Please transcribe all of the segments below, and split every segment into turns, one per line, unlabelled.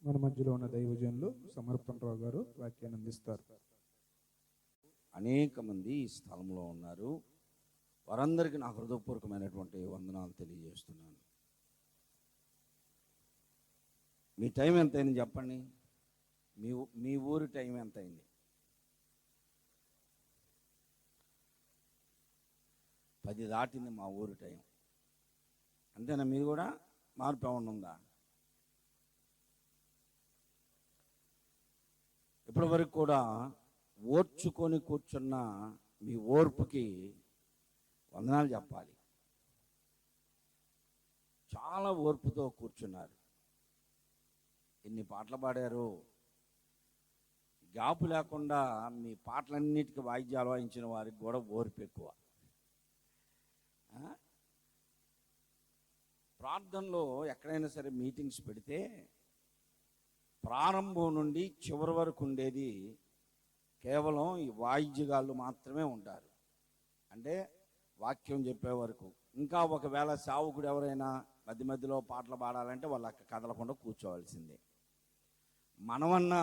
మన మధ్యలో ఉన్న దైవజనులు సమర్పణరావు గారు వాక్యాన్ని అందిస్తారు.
అనేక మంది ఈ స్థలంలో ఉన్నారు. వారందరికీ నా హృదయపూర్వకమైనటువంటి వందనాలు తెలియజేస్తున్నాను. మీ టైం ఎంత అయింది చెప్పండి. మీ ఊరి టైం ఎంత అయింది? 10 దాటింది మా ఊరి టైం. అంతేనా? మీరు కూడా మార్పు ఏమన్నా ఉందా? ఇప్పటి వరకు కూడా ఓర్చుకొని కూర్చున్న మీ ఓర్పుకి వందనాలు చెప్పాలి. చాలా ఓర్పుతో కూర్చున్నారు. ఎన్ని పాటలు పాడారు. గ్యాప్ లేకుండా మీ పాటలన్నిటికీ వాయిద్యాలు వాయించిన వారికి కూడా ఓర్పు ఎక్కువ. ప్రార్థనలో ఎక్కడైనా సరే మీటింగ్స్ పెడితే ప్రారంభం నుండి చివరి వరకు ఉండేది కేవలం ఈ వాయిద్యగాళ్ళు మాత్రమే ఉంటారు. అంటే వాక్యం చెప్పే వరకు. ఇంకా ఒకవేళ సేవకుడు ఎవరైనా మధ్య మధ్యలో పాటలు పాడాలంటే వాళ్ళు అక్కడ కదలకుండా కూర్చోవలసిందే. మనమన్నా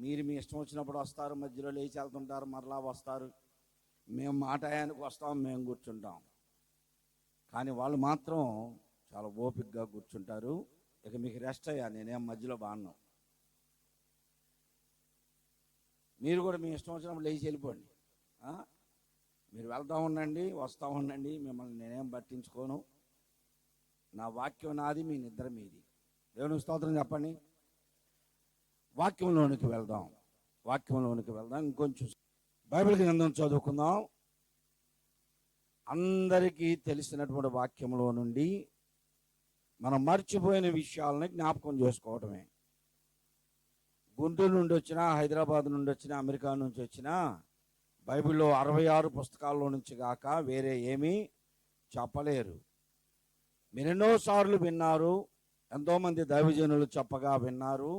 మీరు మీ ఇష్టం వచ్చినప్పుడు వస్తారు, మధ్యలో లేచి వెళ్తుంటారు, మరలా వస్తారు. మేము మాట ఆయనకు వస్తాం, మేము కూర్చుంటాం. కానీ వాళ్ళు మాత్రం చాలా ఓపికగా కూర్చుంటారు. ఇక మీకు రెస్ట్ అయ్యా, నేనేం మధ్యలో బాను. మీరు కూడా మీ ఇష్టం వచ్చినప్పుడు లేచి వెళ్ళిపోండి. మీరు వెళ్తూ ఉండండి, వస్తూ ఉండండి, మిమ్మల్ని నేనేం పట్టించుకోను. నా వాక్యం నాది, మీ నిద్ర మీది. దేవుని స్తోత్రం చెప్పండి. వాక్యంలోనికి వెళ్దాం. ఇంకొంచెం బైబిల్ గ్రంథం చదువుకుందాం. అందరికీ తెలిసినటువంటి వాక్యంలో నుండి మనం మర్చిపోయిన విషయాలని జ్ఞాపకం చేసుకోవటమే. గుంటూరు నుండి వచ్చినా, హైదరాబాద్ నుండి వచ్చినా, అమెరికా నుంచి వచ్చినా బైబిల్లో 66 పుస్తకాల్లో నుంచి కాక వేరే ఏమీ చెప్పలేరు. మీరు ఎన్నోసార్లు విన్నారు, ఎంతోమంది దైవజనులు చెప్పగా విన్నారు.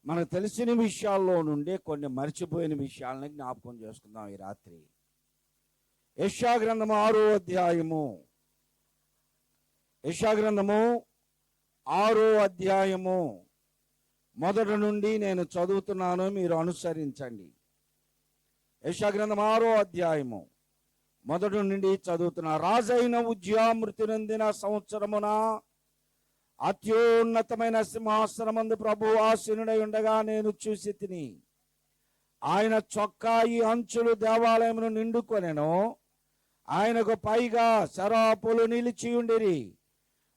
మనకు తెలిసిన విషయాల్లో నుండి కొన్ని మర్చిపోయిన విషయాలని జ్ఞాపకం చేసుకుందాం ఈ రాత్రి. యెషయా గ్రంథము 6వ అధ్యాయము. యెషయా గ్రంథము 6వ అధ్యాయము మొదటి నుండి నేను చదువుతున్నాను, మీరు అనుసరించండి. యెషయా గ్రంథం 6వ అధ్యాయము మొదటి నుండి చదువుతున్నా. రాజైన ఉజ్జియా మృతి నొందిన సంవత్సరమున అత్యున్నతమైన సింహాసనమందు ప్రభువు ఆసీనుడై ఉండగా నేను చూసి తిని. ఆయన చొక్కాయి అంచులు దేవాలయమును నిండుకొనెను. ఆయనకు పైగా శరాపులు నిలిచి ఉండిరి.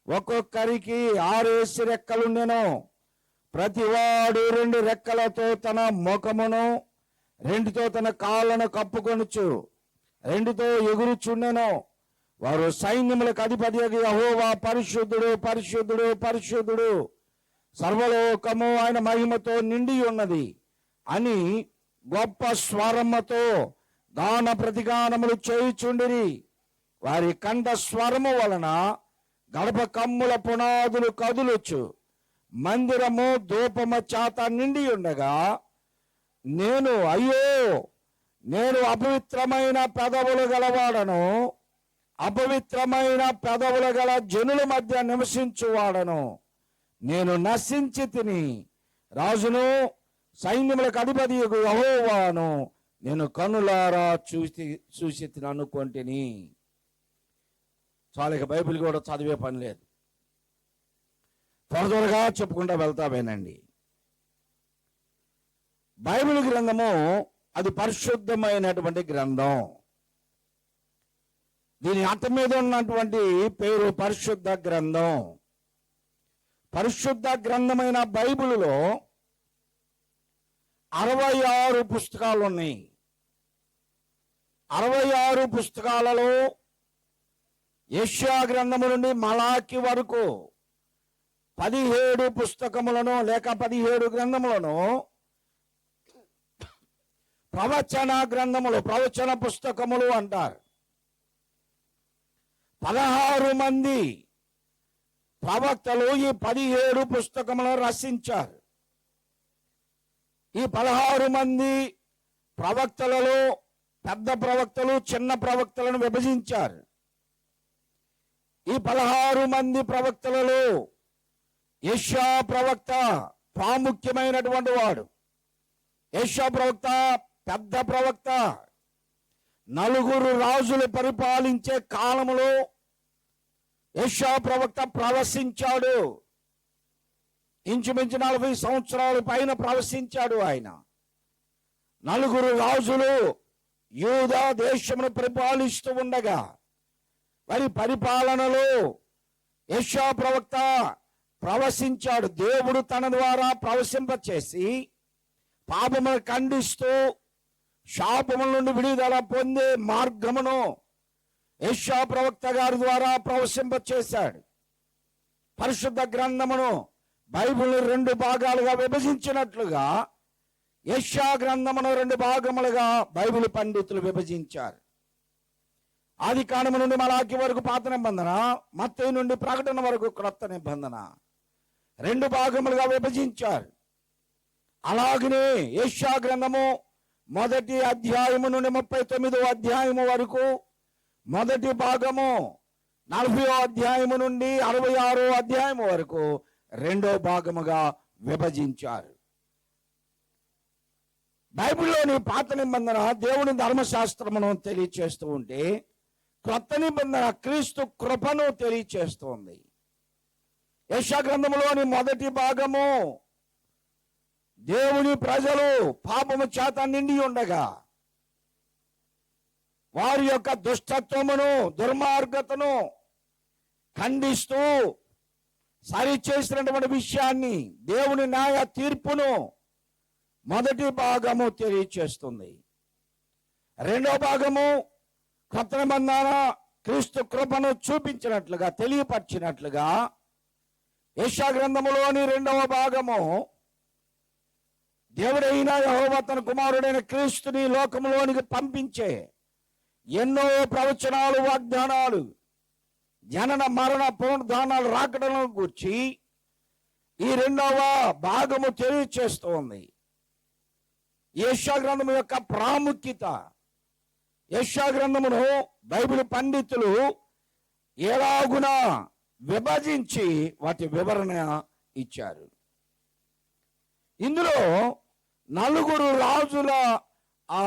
ఒక్కొక్కరికి 6 రెక్కలుండెను. ప్రతివాడు 2 రెక్కలతో తన ముఖమును, 2తో తన కాళ్ళను కప్పుకొనుచు 2తో ఎగురుచుండెను. వారు సైన్యములకు అధిపతి యెహోవా పరిశుద్ధుడు, పరిశుద్ధుడు, పరిశుద్ధుడు, సర్వలోకము ఆయన మహిమతో నిండి ఉన్నది అని గొప్ప స్వరముతో గాన ప్రతిగానములు చేయుచుండిరి. వారి కంఠ స్వరము వలన గడప కమ్ముల పునాదులు కదులుచు మందిరము ధూపమ చేత నిండి ఉండగా నేను అయ్యో, నేను అపవిత్రమైన పెదవులు గలవాడను, అపవిత్రమైన పెదవులు గల జనుల మధ్య నివసించువాడను. నేను నశించి తిని. రాజును సైన్యములకు అధిపతి యెహోవాను నేను కన్నులారా చూసి తిని అనుకొంటిని. చాలా, ఇక బైబిల్ కూడా చదివే పని లేదు. త్వరగా చెప్పుకుంటా వెళ్తా వినండి. బైబిల్ గ్రంథము అది పరిశుద్ధమైనటువంటి గ్రంథం. దీని అట్ట మీద ఉన్నటువంటి పేరు పరిశుద్ధ గ్రంథం. పరిశుద్ధ గ్రంథమైన బైబిలులో 66 పుస్తకాలు ఉన్నాయి. 66 పుస్తకాలలో యెషయా గ్రంథము నుండి మలాకి వరకు 17 పుస్తకములను లేక 17 గ్రంథములను ప్రవచన గ్రంథములు, ప్రవచన పుస్తకములు అంటారు. 16 మంది ప్రవక్తలు ఈ 17 పుస్తకములను రచించారు. ఈ 16 మంది ప్రవక్తలలో పెద్ద ప్రవక్తలు, చిన్న ప్రవక్తలను విభజించారు. ఈ 16 మంది ప్రవక్తలలో యెషయా ప్రవక్త ప్రాముఖ్యమైనటువంటి వాడు. యెషయా ప్రవక్త పెద్ద ప్రవక్త. 4 రాజులు పరిపాలించే కాలములో యెషయా ప్రవక్త ప్రవశించాడు. ఇంచుమించు 40 సంవత్సరాల పైన ప్రవశించాడు ఆయన. 4 రాజులు యూదా దేశమును పరిపాలిస్తూ ఉండగా వారి పరిపాలనలో యెషయా ప్రవక్త ప్రవశించాడు. దేవుడు తన ద్వారా ప్రవశింపచేసి పాపమును ఖండిస్తూ శాపముల నుండి విడుదల పొందే మార్గమును యెషయా ప్రవక్త గారి ద్వారా ప్రవశింపచేశాడు. పరిశుద్ధ గ్రంథమును బైబిల్ 2 భాగాలుగా విభజించినట్లుగా యెషయా గ్రంథమును 2 భాగములుగా బైబిల్ పండితులు విభజించారు. ఆది కాండము నుండి మలాకి వరకు పాత నిబంధన, మత్తయి నుండి ప్రకటన వరకు క్రొత్త నిబంధన 2 భాగములుగా విభజించారు. అలాగనే యెషయా గ్రంథము 1వ అధ్యాయము నుండి 39వ అధ్యాయము వరకు మొదటి భాగము, 40వ అధ్యాయము నుండి 66వ అధ్యాయము వరకు 2వ భాగముగా విభజించారు. బైబిల్లోని పాత నిబంధన దేవుని ధర్మశాస్త్రమును తెలియచేస్తూ ఉంటే, క్రొత్త నిబంధన క్రీస్తు కృపను తెలియచేస్తోంది. యెషయా గ్రంథములోని మొదటి భాగము దేవుని ప్రజలు పాపము చేత నిండి ఉండగా వారి యొక్క దుష్టత్వమును దుర్మార్గతను ఖండిస్తూ సరిచేసినటువంటి విషయాన్ని, దేవుని న్యాయ తీర్పును మొదటి భాగము తెలియచేస్తుంది. 2వ భాగము కొత్త నిబంధన క్రీస్తు కృపను చూపించినట్లుగా తెలియపరిచినట్లుగా యెషయా గ్రంథములోని 2వ భాగము దేవుడైన యెహోవా తన కుమారుడైన క్రీస్తుని లోకములోనికి పంపించే ఎన్నో ప్రవచనాలు, వాగ్దానాలు, జనన మరణ పునరుద్ధానాలు రాకడలను గూర్చి ఈ 2వ భాగము తెలియచేస్తోంది. యెషయా గ్రంథము యొక్క ప్రాముఖ్యత, యెషయా గ్రంథమును బైబిల్ పండితులు ఎలాగున విభజించి వాటి వివరణ ఇచ్చారు. ఇందులో 4 రాజుల ఆ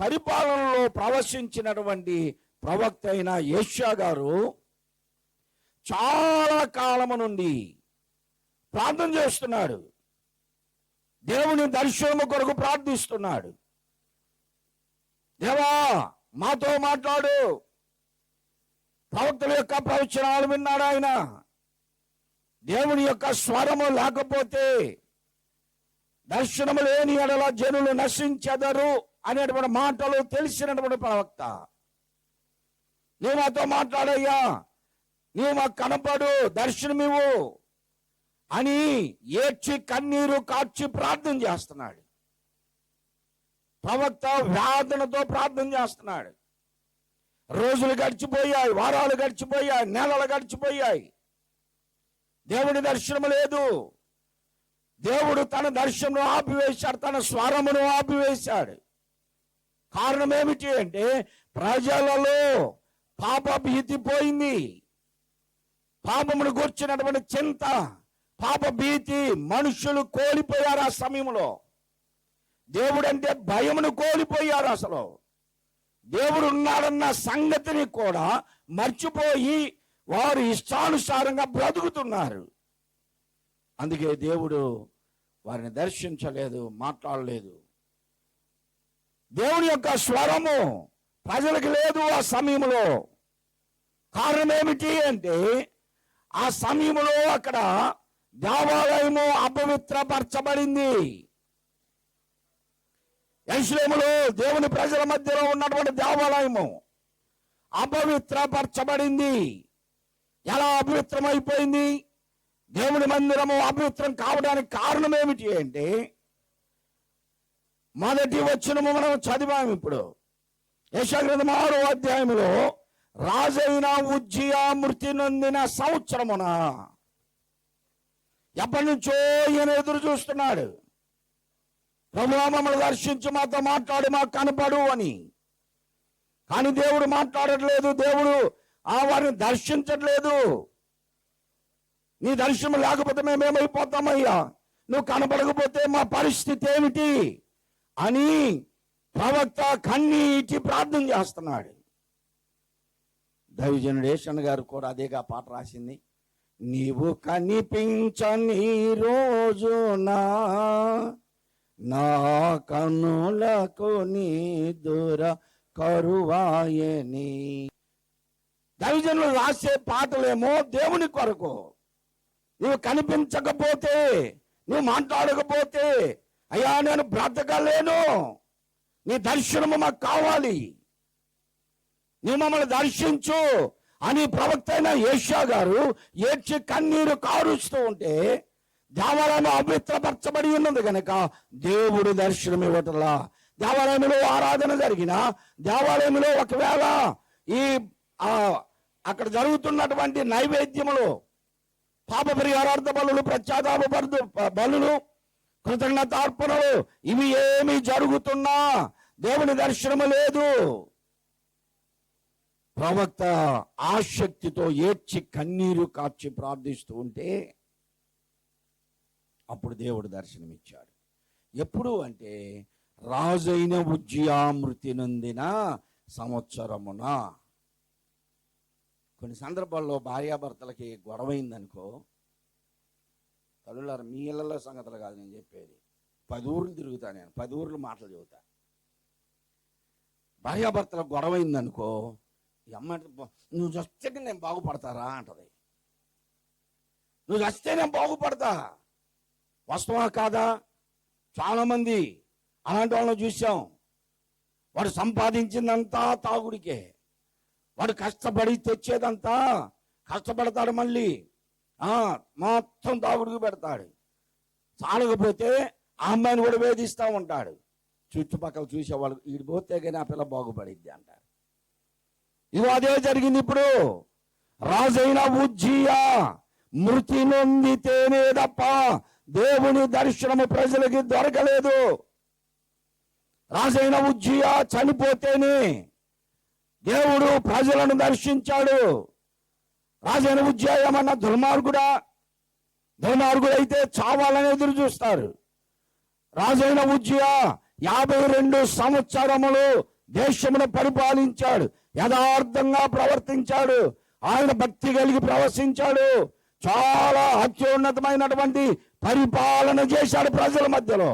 పరిపాలనలో ప్రవశించినటువంటి ప్రవక్త అయిన యెషయా గారు చాలా కాలము నుండి ప్రార్థన చేస్తున్నాడు. దేవుని దర్శనము కొరకు ప్రార్థిస్తున్నాడు. దేవా మాతో మాట్లాడు. ప్రవక్తల యొక్క ప్రవచనాలు విన్నాడు ఆయన. దేవుని యొక్క స్వరము లేకపోతే, దర్శనము లేని ఎడల జనులు నశించెదరు అనేటువంటి మాటలు తెలిసినటువంటి ప్రవక్త. నీవు మాతో మాట్లాడయ్యా, నీవు మాకు కనపడు, దర్శనమివ్వు అని ఏడ్చి కన్నీరు కార్చి ప్రార్థన చేస్తున్నాడు. ప్రవక్త వేదనతో ప్రార్థన చేస్తున్నాడు. రోజులు గడిచిపోయాయి, వారాలు గడిచిపోయాయి, నెలలు గడిచిపోయాయి. దేవుని దర్శనము లేదు. దేవుడు తన దర్శనము ఆపివేశాడు, తన స్వరమును ఆపివేశాడు. కారణం ఏమిటి అంటే ప్రజలలో పాప భీతి పోయింది. పాపమును గూర్చినటువంటి చింత, పాప భీతి మనుషులు కోల్పోయారు. ఆ సమయంలో దేవుడంటే భయమును కోల్పోయారు. అసలు దేవుడు ఉన్నాడన్న సంగతిని కూడా మర్చిపోయి వారు ఇష్టానుసారంగా బ్రతుకుతున్నారు. అందుకే దేవుడు వారిని దర్శించలేదు, మాట్లాడలేదు. దేవుని యొక్క స్వరము ప్రజలకు లేదు ఆ సమయంలో. కారణం ఏమిటి అంటే ఆ సమయంలో అక్కడ దేవాలయము అపవిత్రపరచబడింది. యెరూషలేములో దేవుని ప్రజల మధ్యలో ఉన్నటువంటి దేవాలయము అపవిత్రపరచబడింది. ఎలా అపవిత్రమైపోయింది? దేవుని మందిరము అపవిత్రం కావడానికి కారణం ఏమిటి అంటే మొదటి వచనము మనం చదివాము. ఇప్పుడు యెషయా గ్రంథం 6వ అధ్యాయంలో రాజైన ఉజ్జియా మృతి నొందిన సంవత్సరమున, ఎప్పటి నుంచో ఈయన ఎదురు చూస్తున్నాడు. ప్రభువా మమ్మల్ని దర్శించి మాతో మాట్లాడి మాకు కనపడు అని. కానీ దేవుడు మాట్లాడట్లేదు. దేవుడు వారిని దర్శించట్లేదు. నీ దర్శనం లేకపోతే మేమేమైపోతామయ్యా, నువ్వు కనపడకపోతే మా పరిస్థితి ఏమిటి అని ప్రవక్త కన్నీటి ప్రార్థన చేస్తున్నాడు. దైవజనుడు యేసన్న గారు కూడా అదేగా పాట రాసింది. నీవు కనిపించని రోజునా నా కన్నులకు నీ దూర కరువాయని. దైవజనులు రాసే పాటలేమో దేవుని కొరకు. నువ్వు కనిపించకపోతే, నువ్వు మాట్లాడకపోతే, అయ్యా నేను బ్రతకలేను, నీ దర్శనము మాకు కావాలి, నువ్వు మమ్మల్ని దర్శించు అని ప్రవక్త అయిన యెషయా గారు ఏడ్చి కన్నీరు కారుస్తూ ఉంటే, దేవాలయం అపవిత్రపరచబడి ఉన్నది కనుక దేవుడు దర్శనం ఇవ్వటంలా. దేవాలయంలో ఆరాధన జరిగిన, దేవాలయంలో ఒకవేళ ఈ అక్కడ జరుగుతున్నటువంటి నైవేద్యములు, పాప పరిహారార్థ బలులు, ప్రత్యాతాప బలులు, కృతజ్ఞతార్పణలు, ఇవి ఏమి జరుగుతున్నా దేవుని దర్శనము లేదు. ప్రవక్త ఆసక్తితో ఏడ్చి కన్నీరు కార్చి ప్రార్థిస్తూ ఉంటే అప్పుడు దేవుడు దర్శనమిచ్చాడు. ఎప్పుడు అంటే రాజైన ఉజ్జియా మృతి నొందిన సంవత్సరమున. కొన్ని సందర్భాల్లో భార్యాభర్తలకి గొడవైందనుకో, తల్లులారు మీ ఇళ్లలో సంగతులు కాదు నేను చెప్పేది, 10 ఊర్లు తిరుగుతా, నేను 10 ఊర్లు మాటలు చెబుతా. భార్యాభర్తలకు గొడవైందనుకో, ఈ అమ్మ నువ్వు చస్తే నేను బాగుపడతారా అంటది. నువ్వు చస్తే నేను బాగుపడతా. వాస్తవా కాదా? చాలా మంది అలాంటి వాళ్ళని చూసాం. వాడు సంపాదించిందంతా తాగుడికే, వాడు కష్టపడి తెచ్చేదంతా కష్టపడతాడు, మళ్ళీ మొత్తం తాగుడికి పెడతాడు. చాలకపోతే ఆ అమ్మాయిని కూడా వేధిస్తూ ఉంటాడు. చుట్టుపక్కల చూసేవాళ్ళు వీడు పోతే కానీ ఆ పిల్ల బాగుపడిద్ది అంటారు. ఇవి అదే జరిగింది. ఇప్పుడు రాజైన ఉజ్జియా మృతి నొందితేనే తప్ప దేవుని దర్శనము ప్రజలకి దొరకలేదు. రాజైన ఉజ్జియా చనిపోతేనే దేవుడు ప్రజలను దర్శించాడు. రాజైన ఉజ్జియా ఏమన్నా దుర్మార్గుడా? దుర్మార్గుడైతే చావాలని ఎదురు చూస్తారు. రాజైన ఉజ్జియా 52 సంవత్సరములు దేశమును పరిపాలించాడు. యథార్థంగా ప్రవర్తించాడు. ఆయన భక్తి కలిగి ప్రవర్తించాడు. చాలా అత్యున్నతమైనటువంటి పరిపాలన చేశాడు ప్రజల మధ్యలో.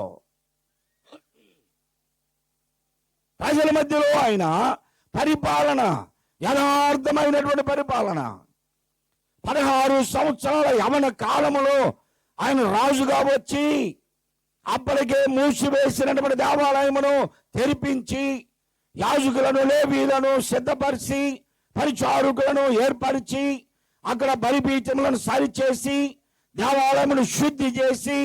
ఆయన పరిపాలన యథార్థమైనటువంటి పరిపాలన. 16 సంవత్సరాల యవన కాలములో ఆయన రాజుగా వచ్చి అప్పటికే మూసివేసినటువంటి దేవాలయమును తెరిపించి, యాజకులను లేవీలను సిద్ధపరిచి, పరిచారకులను ఏర్పరిచి, అక్కడ బలిపీఠములను సరిచేసి, దేవాలయమును శుద్ధి చేసి,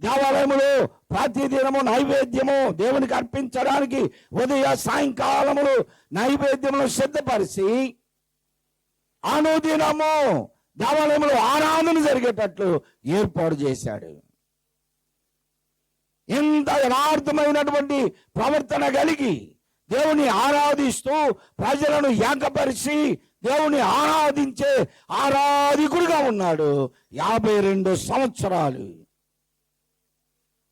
దేవాలయములో ప్రతిదినము నైవేద్యము దేవునికి అర్పించడానికి ఉదయ సాయంకాలములు నైవేద్యములను సిద్ధపరిచి, అనుదినము దేవాలయంలో ఆరాధన జరిగేటట్లు ఏర్పాటు చేశాడు. ఇంత యథార్థమైనటువంటి ప్రవర్తన కలిగి దేవుని ఆరాధిస్తూ ప్రజలను ఏకపరిచి దేవుని ఆరాధించే ఆరాధికుడిగా ఉన్నాడు 52 సంవత్సరాలు.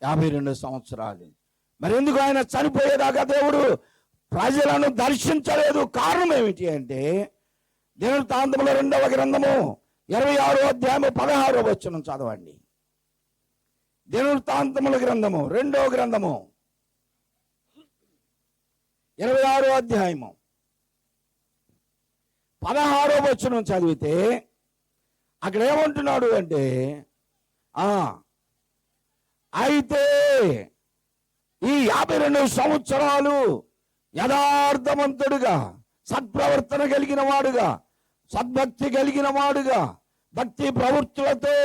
52 సంవత్సరాలు. మరి ఎందుకు ఆయన చనిపోయేదాకా దేవుడు ప్రజలను దర్శించలేదు? కారణం ఏమిటి అంటే, దినవృత్తాంతముల 2వ గ్రంథము 26వ అధ్యాయము 16వ వచనం చదవండి. దినవృత్తాంతముల గ్రంథము 2వ గ్రంథము 26వ అధ్యాయము 16వ వచనం చదివితే అక్కడ ఏమంటున్నాడు అంటే, అయితే ఈ 52 సంవత్సరాలు యథార్థవంతుడుగా, సత్ప్రవర్తన కలిగిన వాడుగా, సద్భక్తి కలిగిన వాడుగా, భక్తి ప్రవృత్తులతో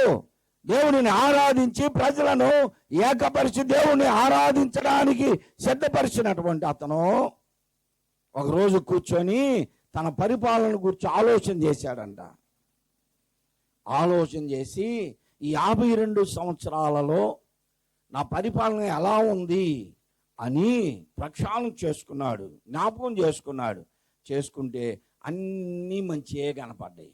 దేవుని ఆరాధించి ప్రజలను ఏకపరిచి దేవుని ఆరాధించడానికి సిద్ధపరిచినటువంటి అతను ఒకరోజు కూర్చొని తన పరిపాలన గురించి ఆలోచన చేశాడంట. ఆలోచన చేసి ఈ 52 సంవత్సరాలలో నా పరిపాలన ఎలా ఉంది అని ప్రక్షాళన చేసుకున్నాడు, జ్ఞాపకం చేసుకున్నాడు. చేసుకుంటే అన్నీ మంచిగా కనపడ్డాయి.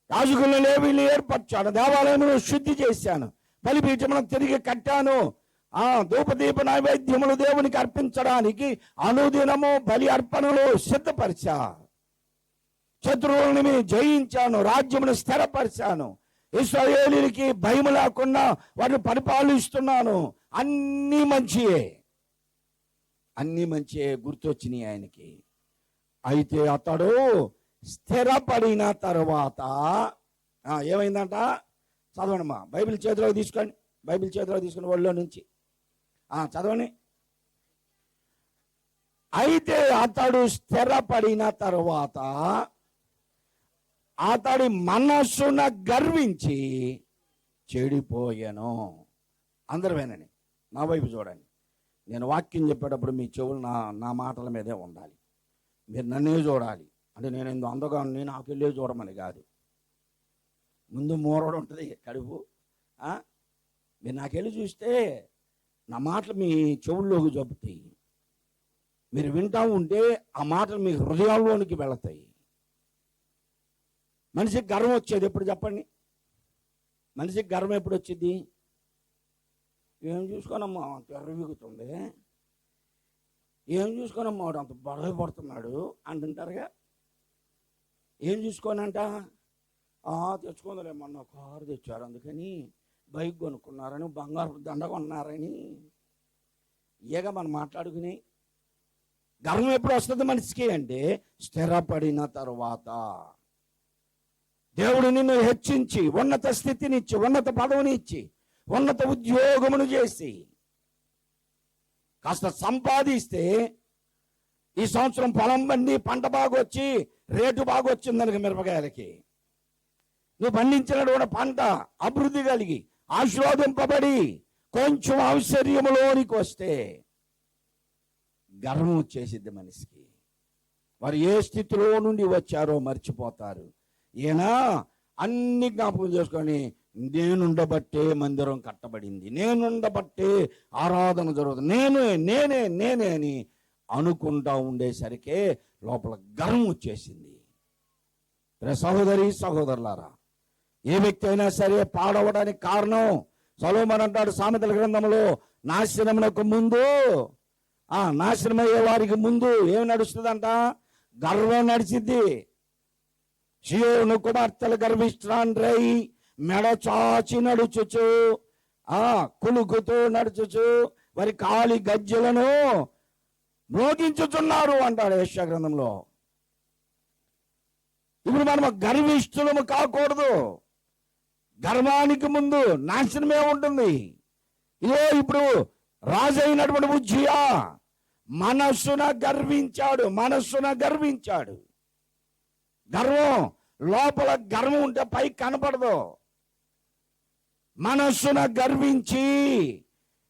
యాజకులను లేవీయులను ఏర్పరచాను, దేవాలయమును శుద్ధి చేశాను, బలిపీఠములను తిరిగి కట్టాను, ధూపదీప నైవేద్యములు దేవునికి అర్పించడానికి అనుదినము బలి అర్పణలు సిద్ధపరిచా, శత్రువులని జయించాను, రాజ్యమును స్థిరపరిచాను, ఇశ్రాయేలీయులకి భయం లేకుండా వాటిని పరిపాలిస్తున్నాను. అన్నీ మంచియే, అన్నీ మంచియే గుర్తొచ్చినాయి ఆయనకి. అయితే అతడు స్థిరపడిన తర్వాత ఏమైందంట? చదవండమ్మా, బైబిల్ చేతిలోకి తీసుకోండి, బైబిల్ చేతిలోకి తీసుకుని ఒళ్ళో నుంచి చదవండి. అయితే అతడు స్థిరపడిన తర్వాత అతడి మనస్సున గర్వించి చెడిపోయాను. అందరూ వినండి, నా వైపు చూడండి. నేను వాక్యం చెప్పేటప్పుడు మీ చెవులు నా మాటల మీదే ఉండాలి. మీరు నన్నే చూడాలి. అంటే నేను ఎందుకు అందగా నాకు వెళ్ళే చూడమని కాదు. ముందు మూరడు ఉంటుంది కడుపు. మీరు నాకెళ్ళి చూస్తే నా మాటలు మీ చెవుల్లోకి చెబుతాయి. మీరు వింటా ఉంటే ఆ మాటలు మీ హృదయాల్లోనికి వెళతాయి. మనిషికి గర్వం వచ్చేది ఎప్పుడు చెప్పండి? మనిషికి గర్వం ఎప్పుడు వచ్చింది? ఏం చూసుకోనమ్మా అంత ఎర్రవిగుతుంది, ఏం చూసుకోనమ్మా వాడు అంత బడవ పడుతున్నాడు అంటుంటారుగా. ఏం చూసుకోనంట? తెచ్చుకోదలే, మొన్న కారు తెచ్చారు, అందుకని బైక్ కొనుక్కున్నారని, బంగారు దండ కొన్నారని ఏగా మనం మాట్లాడుకుని. గర్వం ఎప్పుడు వస్తుంది మనిషికి అంటే స్థిరపడిన తర్వాత. దేవుడు నిన్ను హెచ్చించి ఉన్నత స్థితినిచ్చి, ఉన్నత పదవిని ఇచ్చి, ఉన్నత ఉద్యోగమును చేసి కాస్త సంపాదిస్తే ఈ సంవత్సరం పొలం బండి పంట బాగా వచ్చి రేటు బాగా వచ్చిందనుక మిరపకాయలకి, నువ్వు పండించినటువంటి పంట అభివృద్ధి కలిగి ఆశీర్వాదింపబడి కొంచెం ఐశ్వర్యములోనికి వస్తే గర్వం వచ్చేసిద్ది మనిషికి. వారు ఏ స్థితిలో నుండి వచ్చారో మర్చిపోతారు. ఈయన అన్ని జ్ఞాపకం చేసుకొని, నేనుండబట్టే మందిరం కట్టబడింది, నేనుండబట్టే ఆరాధన జరుగుతుంది, నేనే అని అనుకుంటా ఉండేసరికే లోపల గర్వం వచ్చేసింది. సహోదరి సహోదరులారా, ఏ వ్యక్తి అయినా సరే పాడవడానికి కారణం, సొలొమోను అంటాడు సామెతల గ్రంథంలో, నాశనమునకు ముందు నాశనమయ్యే వారికి ముందు ఏమి నడుస్తుందంట? గర్వం నడిచిద్ది. సియోను కుమార్తెలు గర్విష్ఠురాండ్రై మెడ చాచి నడుచుచు, కులుకుతూ నడుచుచు వారి కాలి గజ్జలను మోగించుచున్నారు అంటాడు యెషయా గ్రంథంలో. ఇప్పుడు మనం గర్విష్ఠులము కాకూడదు. గర్వానికి ముందు నాశనమే ఉంటుంది. ఇదే ఇప్పుడు రాజు అయినటువంటి ఉజ్జియా మనస్సున గర్వించాడు. గర్వం లోపల గర్వం ఉంటే పైకి కనపడదు. మనస్సున గర్వించి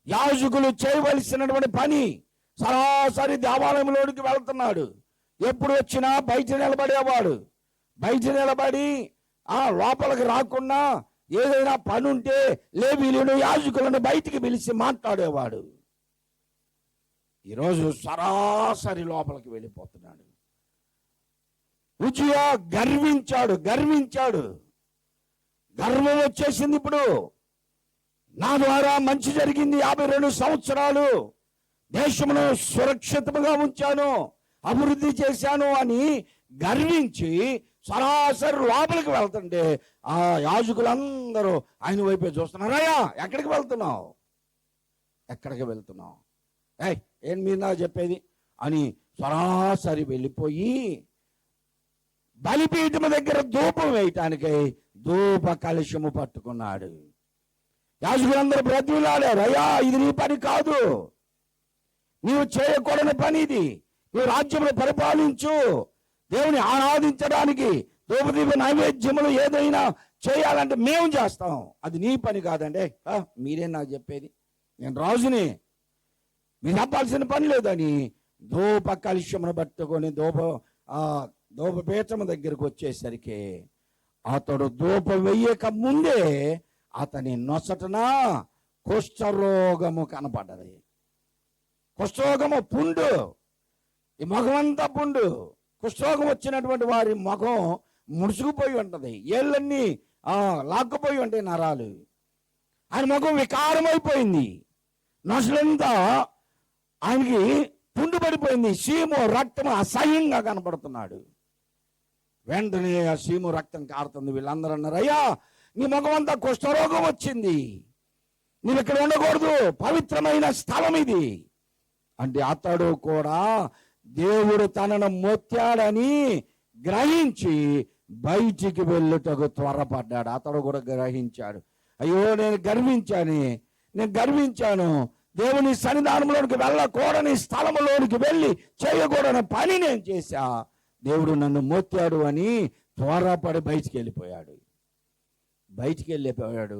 యాజకులు చేయవలసినటువంటి పని సరాసరి దేవాలయంలోనికి వెళ్తున్నాడు. ఎప్పుడు వచ్చినా బయట నిలబడేవాడు. బయట నిలబడి లోపలికి రాకుండా ఏదైనా పని ఉంటే లేవీయులను యాజకులను బయటికి పిలిచి మాట్లాడేవాడు. ఈరోజు సరాసరి లోపలికి వెళ్ళిపోతున్నాడు. ఉజ్జియా గర్వించాడు. గర్వం వచ్చేసింది. ఇప్పుడు నా ద్వారా మంచి జరిగింది, 52 సంవత్సరాలు దేశమును సురక్షితంగా ఉంచాను, అభివృద్ధి చేశాను అని గర్వించి సరాసరి లోపలికి వెళ్తుంటే ఆ యాజకులందరూ ఆయన వైపే చూస్తున్నారు. అయ్యా ఎక్కడికి వెళ్తున్నావు? ఏం మీరు నాకు చెప్పేది అని సరాసరి వెళ్ళిపోయి బలిపీఠం దగ్గర ధూపం వేయటానికి ధూప కలశము పట్టుకున్నాడు. యాజకులందరూ బ్రతిమలాడారు, అయ్యా ఇది నీ పని కాదు, నీవు చేయకూడని పని ఇది, నువ్వు రాజ్యమును పరిపాలించు, దేవుని ఆరాధించడానికి ధూపదీప నైవేద్యములు ఏదైనా చేయాలంటే మేము చేస్తాం, అది నీ పని కాదండి. మీరేం నాకు చెప్పేది, నేను రాజుని, మీరు చెప్పాల్సిన పని లేదని ధూప కలశమును పట్టుకొని ధూపపీఠము దగ్గరకు వచ్చేసరికి అతడు ధూపం వెయ్యక ముందే అతని నొసటన కుష్ఠరోగము కనపడ్డది. కుష్ఠరోగము పుండు, ఈ ముఖమంతా పుండు. కుష్ఠరోగం వచ్చినటువంటి వారి ముఖం ముడుచుకుపోయి ఉంటుంది, ఏళ్ళన్నీ లాక్కుపోయి ఉంటాయి నరాలు. ఆయన ముఖం వికారమైపోయింది, నొసలంతా ఆయనకి పుండు పడిపోయింది, సీము రక్తం అసహ్యంగా కనపడుతున్నాడు. వెంటనే ఆ సీము రక్తం కారుతుంది. వీళ్ళందరూ అన్నారు, అయ్యా నీ ముఖం అంతా కుష్ఠరోగం వచ్చింది, నువ్వు ఇక్కడ ఉండకూడదు, పవిత్రమైన స్థలం ఇది అంటే అతడు కూడా దేవుడు తనను మొత్తాడని గ్రహించి బయటికి వెళ్ళుటకు త్వరపడ్డాడు. అతడు కూడా గ్రహించాడు, అయ్యో నేను గర్వించాను, దేవుని సన్నిధానంలోనికి వెళ్ళకూడని స్థలంలోనికి వెళ్ళి చేయకూడని పని నేను చేశా, దేవుడు నన్ను మొత్తాడు అని త్వరపడి బయటికి వెళ్ళిపోయాడు.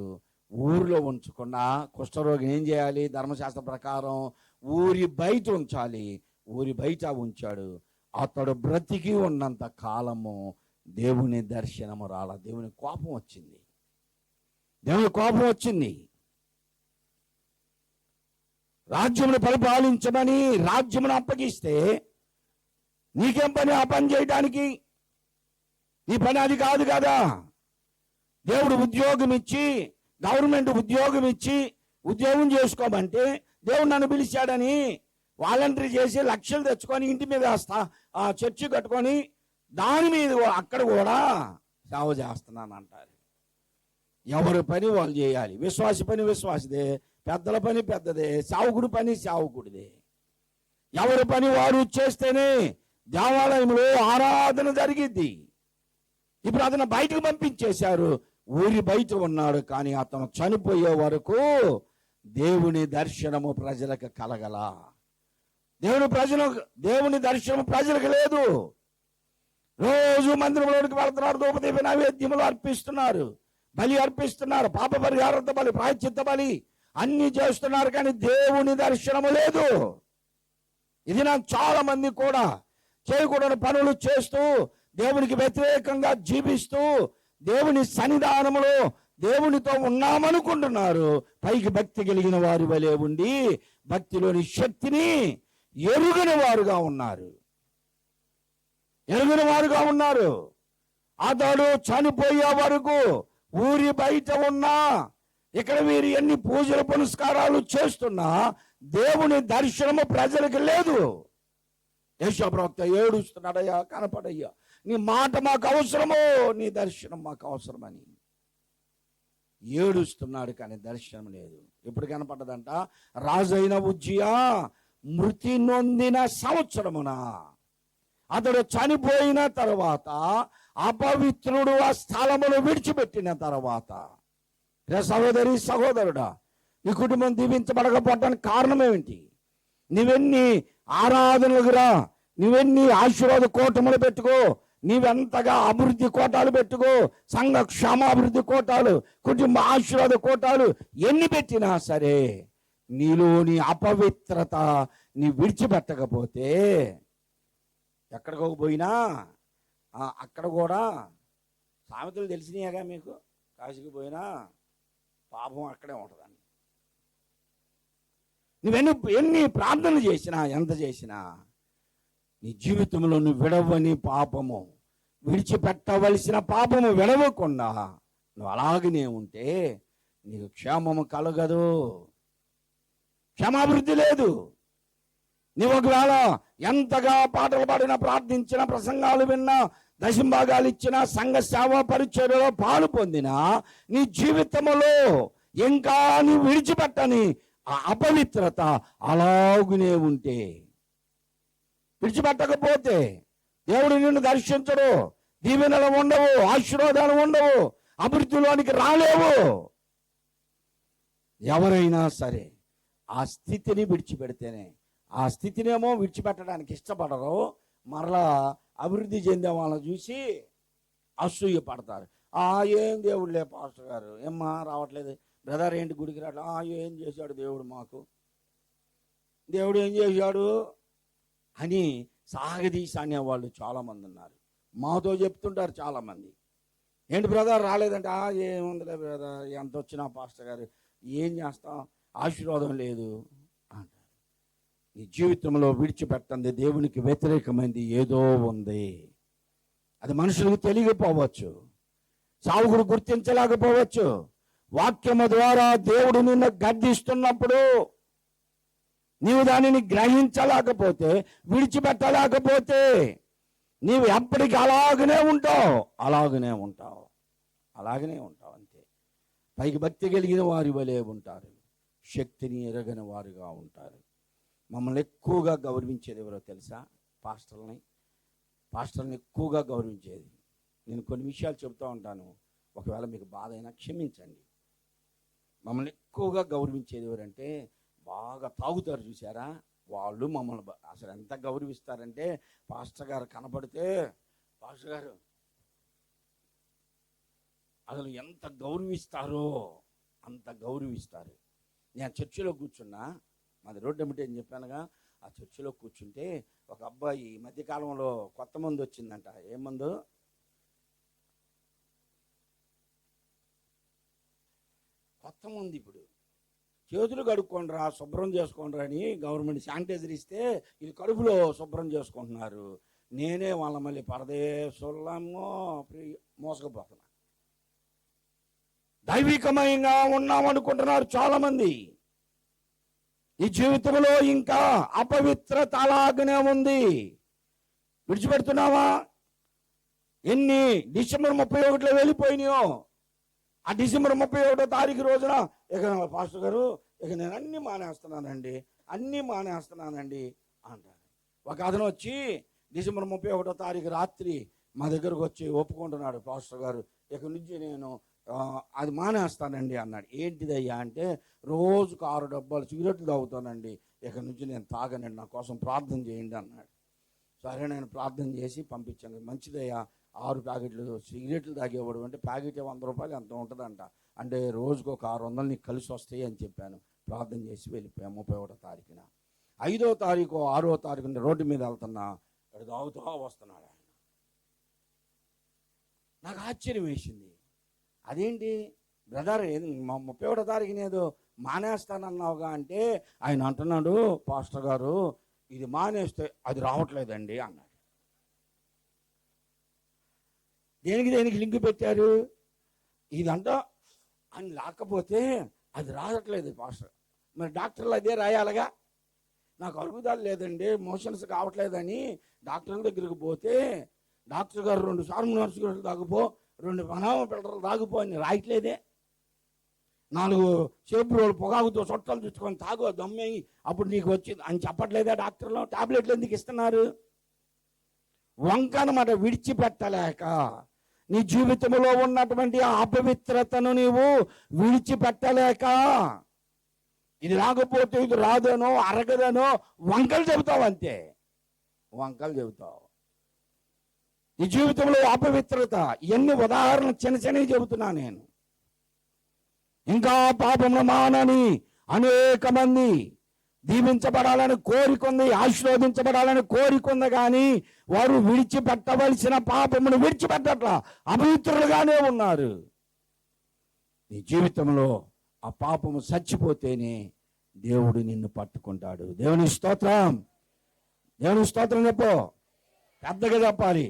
ఊరిలో ఉంచకుండా కుష్ఠరోగిని ఏం చేయాలి? ధర్మశాస్త్ర ప్రకారం ఊరి బయట ఉంచాలి. ఊరి బయట ఉంచాడు. అతడు బ్రతికి ఉన్నంత కాలము దేవుని దర్శనము రాల. దేవుని కోపం వచ్చింది. రాజ్యమును పరిపాలించమని రాజ్యమును అప్పగిస్తే నీకేం పని ఆ పని చేయడానికి? నీ పని అది కాదు కదా. దేవుడు ఉద్యోగం ఇచ్చి, గవర్నమెంట్ ఉద్యోగం ఇచ్చి ఉద్యోగం చేసుకోమంటే దేవుడు నన్ను పిలిచాడని వాలంటరీ చేసి లక్షలు తెచ్చుకొని ఇంటి మీద చర్చి కట్టుకొని దాని మీద అక్కడ కూడా సేవ చేస్తున్నాను అంటారు. ఎవరి పని వాళ్ళు చేయాలి. విశ్వాసి పని విశ్వాసిదే, పెద్దల పని పెద్దదే, సేవకుడి పని సేవకుడిదే. ఎవరి పని వారు చేస్తేనే దేవాలయంలో ఆరాధన జరిగిద్ది. ఇప్పుడు అతను బయటకు పంపించేశారు, ఊరి బయట ఉన్నాడు. కానీ అతను చనిపోయే వరకు దేవుని దర్శనము ప్రజలకు కలగల. దేవుని దర్శనం ప్రజలకు లేదు. రోజు మందిరంలోనికి వెళ్తున్నారు, ధూపదీప నైవేద్యములు అర్పిస్తున్నారు, బలి అర్పిస్తున్నారు, పాప పరిహారార్థ బలి, ప్రాయశ్చిత్త బలి అన్ని చేస్తున్నారు, కానీ దేవుని దర్శనము లేదు. ఇది నాకు చాలా మంది కూడా చేయకూడని పనులు చేస్తూ దేవునికి వ్యతిరేకంగా జీవిస్తూ దేవుని సన్నిధానములో దేవునితో ఉన్నామనుకుంటున్నారు. పైకి భక్తి కలిగిన వారి వలె ఉండి భక్తిలోని శక్తిని ఎరుగని వారుగా ఉన్నారు. అతడు చనిపోయే వరకు ఊరి బయట ఉన్నా, ఇక్కడ వీరు ఎన్ని పూజలు పునస్కారాలు చేస్తున్నా దేవుని దర్శనము ప్రజలకు లేదు. యేషయా ప్రవక్త ఏడుస్తున్నాడయ్యా, కనపడయ్యా, నీ మాట మాకు అవసరము, నీ దర్శనం మాకు అవసరమని ఏడుస్తున్నాడు, కానీ దర్శనం లేదు. ఎప్పుడు కనపడ్డదంట? రాజైన ఉజ్జియా మృతి నొందిన సంవత్సరమున, అతడు చనిపోయిన తర్వాత, అపవిత్రుడు ఆ స్థలమును విడిచిపెట్టిన తర్వాత. సహోదరి సహోదరుడా, నీ కుటుంబం దీవించబడకపోవటానికి కారణం ఏమిటి? నువ్వెన్ని ఆరాధనలకు రా, నువ్వెన్ని ఆశీర్వాద కోటములు పెట్టుకో, నీవెంతగా అభివృద్ధి కోటాలు పెట్టుకో, సంఘ క్షేమాభివృద్ధి కోటాలు, కుటుంబ ఆశీర్వాద కోటాలు ఎన్ని పెట్టినా సరే, నీలోని అపవిత్రత నీ విడిచిపెట్టకపోతే ఎక్కడికి పోయినా అక్కడ కూడా సామెతలు తెలిసినాయగా మీకు. కాశీకి పోయినా పాపం అక్కడే ఉంటుందండి. ఎన్ని ప్రార్థనలు చేసినా, ఎంత చేసినా, నీ జీవితంలో నువ్వు విడవని పాపము, విడిచిపెట్టవలసిన పాపము విడవకుండా నువ్వు అలాగనే ఉంటే నీకు క్షేమము కలగదు, క్షేమాభివృద్ధి లేదు. నువ్వు ఒకవేళ ఎంతగా పాటలు పాడినా, ప్రార్థించినా, ప్రసంగాలు విన్నా, దశంభాగాలు ఇచ్చినా, సంఘ సేవా పరిచర్యలో పాలు పొందినా, నీ జీవితంలో ఇంకా నీ విడిచిపెట్టని ఆ అపవిత్రత అలాగునే ఉంటే, విడిచిపెట్టకపోతే దేవుడు నిన్ను దర్శించడు, దీవెనలు ఉండవు, ఆశీర్వాదాలు ఉండవు, అభివృద్ధిలోనికి రాలేవు. ఎవరైనా సరే ఆ స్థితిని విడిచిపెడితేనే, ఆ స్థితినేమో విడిచిపెట్టడానికి ఇష్టపడరు, మరలా అభివృద్ధి చెందే వాళ్ళని చూసి అసూయ పడతారు. ఏం దేవుడులే పాస్టర్ గారు, ఏమ్మా రావట్లేదు, బ్రదర్ ఏంటి గుడికి రావట్లేదు, ఏం చేశాడు దేవుడు మాకు, దేవుడు ఏం చేశాడు అని సాగదీసి అనేవాళ్ళు చాలామంది ఉన్నారు. మాతో చెప్తుంటారు చాలామంది, ఏంటి బ్రదర్ రాలేదంటే, ఏముందిలే బ్రదర్, ఎంత వచ్చినా పాస్టర్ గారు ఏం చేస్తాం, ఆశీర్వాదం లేదు అంటారు. నీ జీవితంలో విడిచిపెట్టండి దేవునికి వ్యతిరేకమైంది ఏదో ఉంది. అది మనుషులకు తెలియకపోవచ్చు, సావుకుడు గుర్తించలేకపోవచ్చు. వాక్యము ద్వారా దేవుడు నిన్ను గద్దిస్తున్నప్పుడు నీవు దానిని గ్రహించలేకపోతే, విడిచిపెట్టలేకపోతే నీవు ఎప్పటికీ అలాగనే ఉంటావు అంతే. పైకి భక్తి కలిగిన వారి వలె ఉంటారు, శక్తిని ఎరగని వారుగా ఉంటారు. మమ్మల్ని ఎక్కువగా గౌరవించేది ఎవరో తెలుసా? పాస్టర్ని ఎక్కువగా గౌరవించేది. నేను కొన్ని విషయాలు చెబుతూ ఉంటాను, ఒకవేళ మీకు బాధ అయినా క్షమించండి. మమ్మల్ని ఎక్కువగా గౌరవించేది ఎవరంటే, బాగా తాగుతారు చూసారా, వాళ్ళు మమ్మల్ని అసలు ఎంత గౌరవిస్తారంటే, పాస్టర్ గారు కనపడితే పాస్టర్ గారు అసలు ఎంత గౌరవిస్తారో అంత గౌరవిస్తారు. నేను చర్చిలో కూర్చున్నా, మాది రోడ్డు ఎమ్మటే అని చెప్పానుగా, ఆ చర్చిలో కూర్చుంటే ఒక అబ్బాయి ఈ మధ్యకాలంలో కొత్త మందు వచ్చిందంట. ఏం మందు? కొత్త మందు. ఇప్పుడు చేతులు కడుక్కోండిరా, శుభ్రం చేసుకోండిరా అని గవర్నమెంట్ శానిటైజర్ ఇస్తే ఇది కడుపులో శుభ్రం చేసుకుంటున్నారు. నేనే వాళ్ళ మళ్ళీ పరదేశులమో మోసకపోతున్నా. దైవికమయంగా ఉన్నామనుకుంటున్నారు చాలామంది. ఈ జీవితంలో ఇంకా అపవిత్రత అలాగనే ఉంది. విడిచిపెడుతున్నావా? ఎన్ని డిసెంబర్ 31 వెళ్ళిపోయినాయో. ఆ డిసెంబర్ 31 తారీఖు రోజున ఇక పాస్టర్ గారు ఇక నేను అన్నీ మానేస్తున్నానండి అంటారు. ఒక అతను వచ్చి డిసెంబర్ 31 తారీఖు రాత్రి మా దగ్గరకు వచ్చి ఒప్పుకుంటున్నాడు, పాస్టర్ గారు ఇక నుంచి నేను అది మానేస్తానండి అన్నాడు. ఏంటిదయ్యా అంటే, రోజుకు 6 డబ్బాలు సిగరెట్లు తాగుతానండి, ఇక నుంచి నేను తాగనండి, నా కోసం ప్రార్థన చేయండి అన్నాడు. సరే, నేను ప్రార్థన చేసి పంపించాను. మంచిదయ్యా, 6 ప్యాకెట్లు సిగరెట్లు తాగేవాడు అంటే ప్యాకెట్ 100 రూపాయలు ఎంత ఉంటుందంట, అంటే రోజుకు ఒక 600 నీకు కలిసి వస్తాయి అని చెప్పాను. ప్రార్థన చేసి వెళ్ళిపోయాం. 31 తారీఖున 5వ తారీఖు 6వ తారీఖున రోడ్డు మీద వెళ్తున్నా, ఇక్కడ తాగుతూ వస్తున్నాడు ఆయన. నాకు ఆశ్చర్యం వేసింది. అదేంటి బ్రదర్, 31 తారీఖున ఏదో మానేస్తానన్నావుగా అంటే, ఆయన అంటున్నాడు, పాస్టర్ గారు ఇది మానేస్తే అది రావట్లేదండి అన్నాడు. దేనికి లింక్ పెట్టారు? ఇదంతా అని లేకపోతే అది రావట్లేదు పాస్టర్. మరి డాక్టర్లు అదే రాయాలిగా. నాకు అరుగుదల లేదండి, మోషన్స్ కావట్లేదని డాక్టర్ల దగ్గరికి పోతే డాక్టర్ గారు 2 సార్లు నర్సులు తాగుపో, 2 బనామా పిల్లలు తాగుపో అని రాయట్లేదే. 4 సేపు రోజులు పొగాకుతో చుట్టాలు చుట్టుకొని తాగు, దమ్మేయి, అప్పుడు నీకు వచ్చింది అని చెప్పట్లేదా డాక్టర్లు? టాబ్లెట్లు ఎందుకు ఇస్తున్నారు? వంకనమాట విడిచిపెట్టలేక నీ జీవితంలో ఉన్నటువంటి ఆ అపవిత్రతను నీవు విడిచిపెట్టలేక, ఇది రాకపోతే ఇది రాదనో అరగదనో వంకలు చెబుతావు, అంతే వంకలు చెబుతావు. నీ జీవితంలో అపవిత్రత ఎన్ని ఉదాహరణలు చిన్నవి చెబుతున్నా నేను. ఇంకా పాపమును మానని అనేక మంది దీవించబడాలని కోరికుంది, ఆశీర్వదించబడాలని కోరికుంది, కానీ వారు విడిచిపెట్టవలసిన పాపమును విడిచిపెట్టట్లా, అపవిత్రులుగానే ఉన్నారు. నీ జీవితంలో ఆ పాపము చచ్చిపోతేనే దేవుడు నిన్ను పట్టుకుంటాడు. దేవుని స్తోత్రం, దేవుని స్తోత్రం చెప్పు, పెద్దగా చెప్పాలి,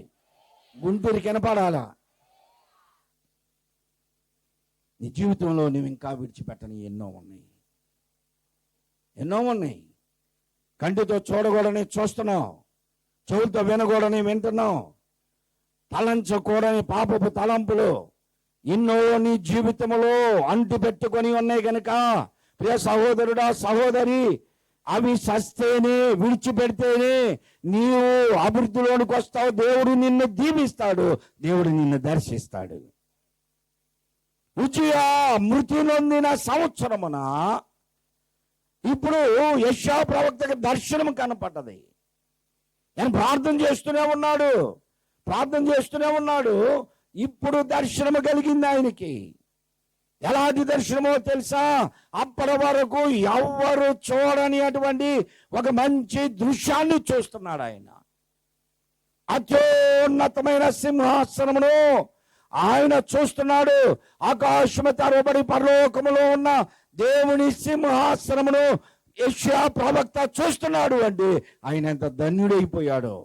గుంటూరు కనపడాలా. నీ జీవితంలో నువ్వు ఇంకా విడిచిపెట్టని ఎన్నో ఉన్నాయి. కంటితో చూడకూడని చూస్తున్నావు, చెవులతో వినకూడని వింటున్నావు, తలంచకూడని పాపపు తలంపులు ఎన్నో నీ జీవితంలో అంటి పెట్టుకొని ఉన్నాయి కనుక, ప్రియ సహోదరుడా సహోదరి, అవి సస్తేనే, విడిచిపెడితేనే నీవు అభివృద్ధిలోనికి వస్తావు. దేవుడు నిన్ను దీవిస్తాడు, దేవుడు నిన్ను దర్శిస్తాడు. ఉజ్జియా మృతి నొందిన సంవత్సరమున ఇప్పుడు యెషయా ప్రవక్తకి దర్శనం కనపడ్డది. ఆయన ప్రార్థన చేస్తూనే ఉన్నాడు. ఇప్పుడు దర్శనము కలిగింది ఆయనకి. ఎలాంటి దర్శనమో తెలుసా? అప్పటి వరకు ఎవ్వరు చూడని అటువంటి ఒక మంచి దృశ్యాన్ని చూస్తున్నాడు ఆయన. అత్యున్నతమైన సింహాసనమును ఆయన చూస్తున్నాడు. ఆకాశము తెరవబడి పరలోకములో ఉన్న దేవుని సింహాసనమును యెషయా ప్రవక్త చూస్తున్నాడు. అంటే ఆయన ఎంత ధన్యుడైపోయాడో.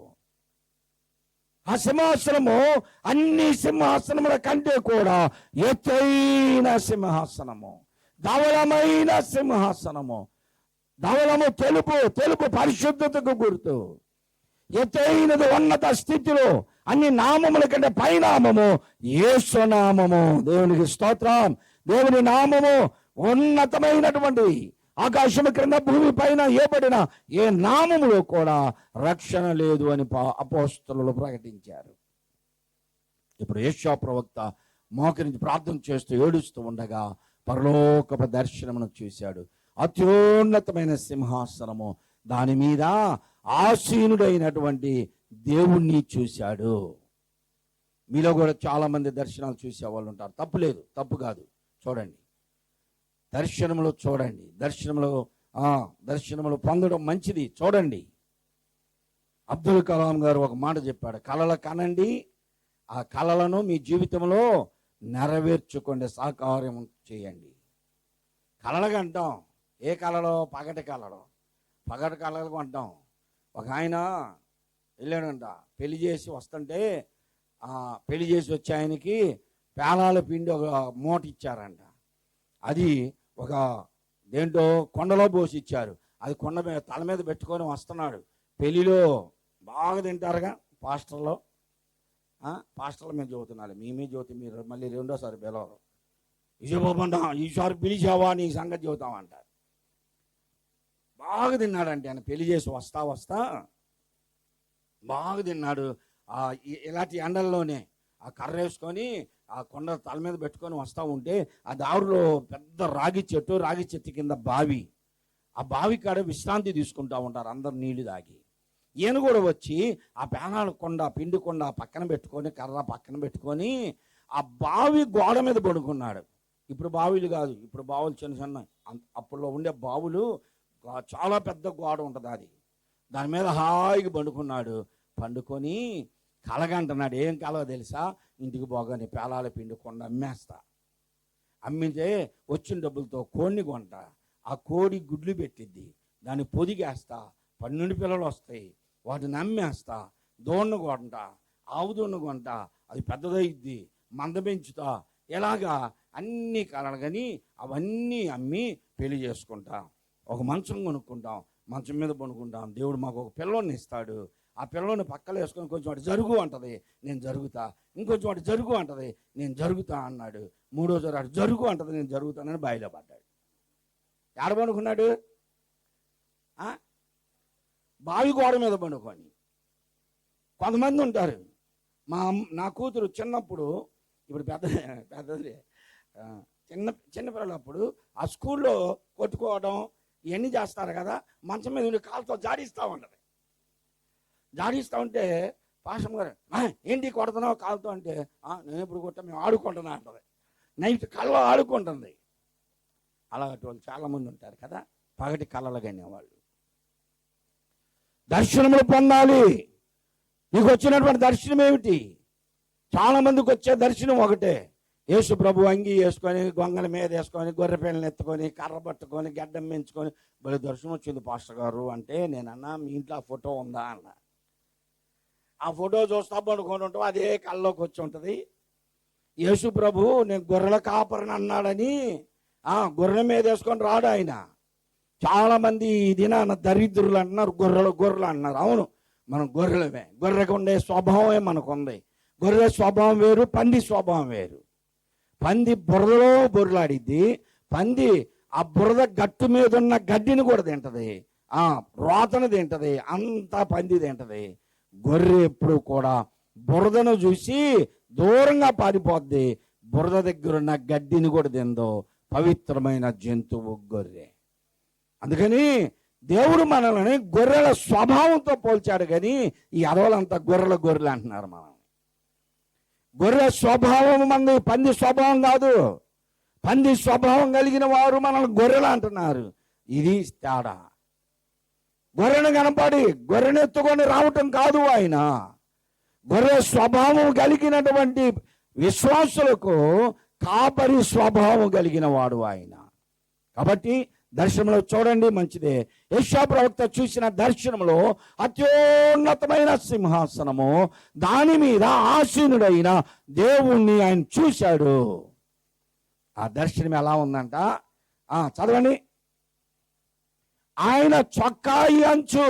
ఆ సింహాసనము అన్ని సింహాసనముల కంటే కూడా ఎత్తైన సింహాసనము, ధవళమైన సింహాసనము. ధవళము తెలుపు, తెలుపు పరిశుద్ధతకు గుర్తు. ఎత్తైనది ఉన్నత స్థితిలో అన్ని నామముల కంటే పైనామము యేసు నామము. దేవునికి స్తోత్రం. దేవుని నామము ఉన్నతమైనటువంటి ఆకాశము క్రింద భూమి పైన ఏబడిన ఏ నామములో కూడా రక్షణ లేదు అని అపోస్తలులు ప్రకటించారు. ఇప్పుడు యెషయా ప్రవక్త మోకరించి ప్రార్థన చేస్తూ ఏడుస్తూ ఉండగా పరలోకపు దర్శనమును చూశాడు. అత్యున్నతమైన సింహాసనము, దాని మీద ఆసీనుడైనటువంటి దేవుణ్ణి చూశాడు. మీలో కూడా చాలా మంది దర్శనాలు చూసే వాళ్ళు ఉంటారు. తప్పు లేదు, తప్పు కాదు. చూడండి, దర్శనములు చూడండి, దర్శనములు పొందడం మంచిది. చూడండి, అబ్దుల్ కలాం గారు ఒక మాట చెప్పాడు, కలలు కనండి, ఆ కలలను మీ జీవితంలో నెరవేర్చుకోండి, సాకార్యం చేయండి. కలలుగా అంటాం. ఏ కళలో? పగటి కళలో. పగటి కళలకు అంటాం. ఒక ఆయన వెళ్ళాడంట, పెళ్లి చేసి వస్తుంటే పెళ్లి చేసి వచ్చే ఆయనకి పేలాల పిండి ఒక మూట ఇచ్చారంట. అది ఒక దేంట్లో కొండలో పోసి ఇచ్చారు. అది కొండ మీద తల మీద పెట్టుకొని వస్తున్నాడు. పెళ్లిలో బాగా తింటారుగా పాస్టర్లో. పాస్టర్ల మీద చదువుతున్నారు. మీ జ్యోతి మీరు మళ్ళీ రెండోసారి పిలవరు. ఇజబాబండ ఈసారి పిలిచావా నీ సంగతి చెబుతామంటారు. బాగా తిన్నాడంటే ఆయన పెళ్లి చేసి వస్తా బాగా తిన్నాడు. ఇలాంటి ఎండల్లోనే ఆ కర్ర వేసుకొని ఆ కొండ తల మీద పెట్టుకొని వస్తూ ఉంటే ఆ దారిలో పెద్ద రాగి చెట్టు కింద బావి. ఆ బావి కాడ విశ్రాంతి తీసుకుంటూ ఉంటారు అందరు నీళ్లు తాగి. ఈయన కూడా వచ్చి ఆ పేనాల కొండ పిండి కొండ పక్కన పెట్టుకొని, కర్ర పక్కన పెట్టుకొని ఆ బావి గోడ మీద పడుకున్నాడు. ఇప్పుడు బావిలు కాదు, ఇప్పుడు బావులు చిన్న చిన్న. అప్పుడులో ఉండే బావులు చాలా పెద్ద గోడ ఉంటుంది. అది దాని మీద హాయిగా పండుకొని కలగంటున్నాడు. ఏం కలగ తెలుసా? ఇంటికి పోగానే పేలాల పిండి కొండ అమ్మేస్తా, అమ్మితే వచ్చిన డబ్బులతో కోడిని కొంట, ఆ కోడి గుడ్లు పెట్టిద్ది, దాన్ని పొదిగేస్తా, 12 పిల్లలు వస్తాయి, వాటిని అమ్మేస్తా, దోణ్ణ కొంట, ఆవు దోణ్ణ కొంట, అది పెద్దదైద్ది, మంద పెంచుతా, ఇలాగా అన్ని కలలు. కానీ అవన్నీ అమ్మి పెళ్లి చేసుకుంటా, ఒక మంచం కొనుక్కుంటాం, మంచం మీద పడుకుంటాం. దేవుడు మాకు ఒక పిల్లోని ఇస్తాడు. ఆ పిల్లోని పక్కన వేసుకొని కొంచెం వాటి జరుగు అంటది, నేను జరుగుతా. ఇంకొంచెం వాటి జరుగు అంటది, నేను జరుగుతా అన్నాడు. మూడోసారి అటు జరుగు అంటది, నేను జరుగుతానని బాయిలో పడ్డాడు. ఎక్కడ పడుకున్నాడు? బావి గోడ మీద పడుకొని. కొంతమంది ఉంటారు. నా కూతురు చిన్నప్పుడు, ఇప్పుడు పెద్దది చిన్నపిల్లలప్పుడు ఆ స్కూల్లో కొట్టుకోవడం ఇవన్నీ చేస్తారు కదా. మంచం మీద ఉండి కాలుతో జాడిస్తూ ఉంటుంది. జాడిస్తూ ఉంటే పాషం గారు, ఏంటి కొడుతున్నావు కాలుతో అంటే, నేను ఎప్పుడు కొట్టా, మేము ఆడుకుంటున్నా అంటది. నైట్ కళ్ళలో ఆడుకుంటుంది. అలాంటి వాళ్ళు చాలామంది ఉంటారు కదా, పగటి కళ్ళలు కనేవాళ్ళు. దర్శనములు పొందాలి. నీకు వచ్చినటువంటి దర్శనం ఏమిటి? చాలా మందికి వచ్చే దర్శనం ఒకటే. యేసు ప్రభు అంగి వేసుకొని, గొంగల మీద వేసుకొని, గొర్రె పిల్లలు ఎత్తుకొని, కర్ర పట్టుకొని, గడ్డం పెంచుకొని, భలే దర్శనం వచ్చింది పాస్టర్ గారు అంటే, నేనన్నా మీ ఇంట్లో ఆ ఫోటో ఉందా అన్న. ఆ ఫోటో చూస్తా పడుకొని ఉంటాం, అదే కళ్ళలోకి వచ్చి ఉంటుంది. యేసు ప్రభు నేను గొర్రెల కాపరిని అన్నాడని గొర్రెల మీద వేసుకొని రాడు ఆయన. చాలామంది ఈ దినాన దరిద్రులు అంటున్నారు, గొర్రెలు అంటున్నారు. అవును, మనం గొర్రెలమే. గొర్రెకు ఉండే స్వభావమే మనకు ఉంది. గొర్రె స్వభావం వేరు, పంది స్వభావం వేరు. పంది బురదలో బొర్రలాడిద్ది. పంది ఆ బురద గట్టు మీద ఉన్న గడ్డిని కూడా తింటది, రోతను తింటది, అంతా పంది తింటది. గొర్రె ఎప్పుడు కూడా బురదను చూసి దూరంగా పారిపోద్ది, బురద దగ్గర ఉన్న గడ్డిని కూడా తిందో. పవిత్రమైన జంతువు గొర్రె. అందుకని దేవుడు మనల్ని గొర్రెల స్వభావంతో పోల్చాడు. కానీ ఈ అడవులంతా గొర్రెలు అంటున్నారు. మనం గొర్రె స్వభావం మనది పంది స్వభావం కాదు. పంది స్వభావం కలిగిన వారు మనల్ని గొర్రెలు అంటున్నారు. ఇది తేడా. గొర్రెను కనపడి గొర్రెను ఎత్తుకొని రావటం కాదు ఆయన. గొర్రె స్వభావం కలిగినటువంటి విశ్వాసులకు కాపరి స్వభావం కలిగిన వాడు ఆయన. కాబట్టి దర్శనంలో చూడండి, మంచిదే. యెషయా ప్రవక్త చూసిన దర్శనంలో అత్యున్నతమైన సింహాసనము, దాని మీద ఆసీనుడైన దేవుణ్ణి ఆయన చూశాడు. ఆ దర్శనం ఎలా ఉందంట? చదవండి. ఆయన చొక్కాయి అంచు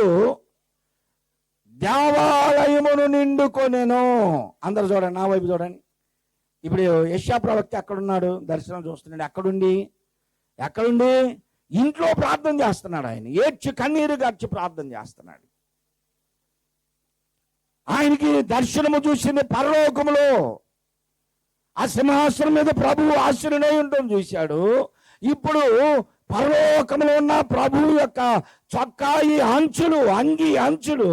దేవాలయమును నిండుకొనెను. అందరు చూడండి, నా వైపు చూడండి. ఇప్పుడు యెషయా ప్రవక్త ఎక్కడున్నాడు? దర్శనం చూస్తున్నాడు. ఎక్కడుండి ఇంట్లో ప్రార్థన చేస్తున్నాడు. ఆయన ఏడ్చి కన్నీరు గార్చి ప్రార్థన చేస్తున్నాడు. ఆయనకి దర్శనము చూసింది పరలోకములో. ఆ సింహాసనం మీద ప్రభువు ఆశీనుడై ఉండడం చూశాడు. ఇప్పుడు పరలోకములో ఉన్న ప్రభువు యొక్క చొక్కాయి అంచులు, అంగి అంచులు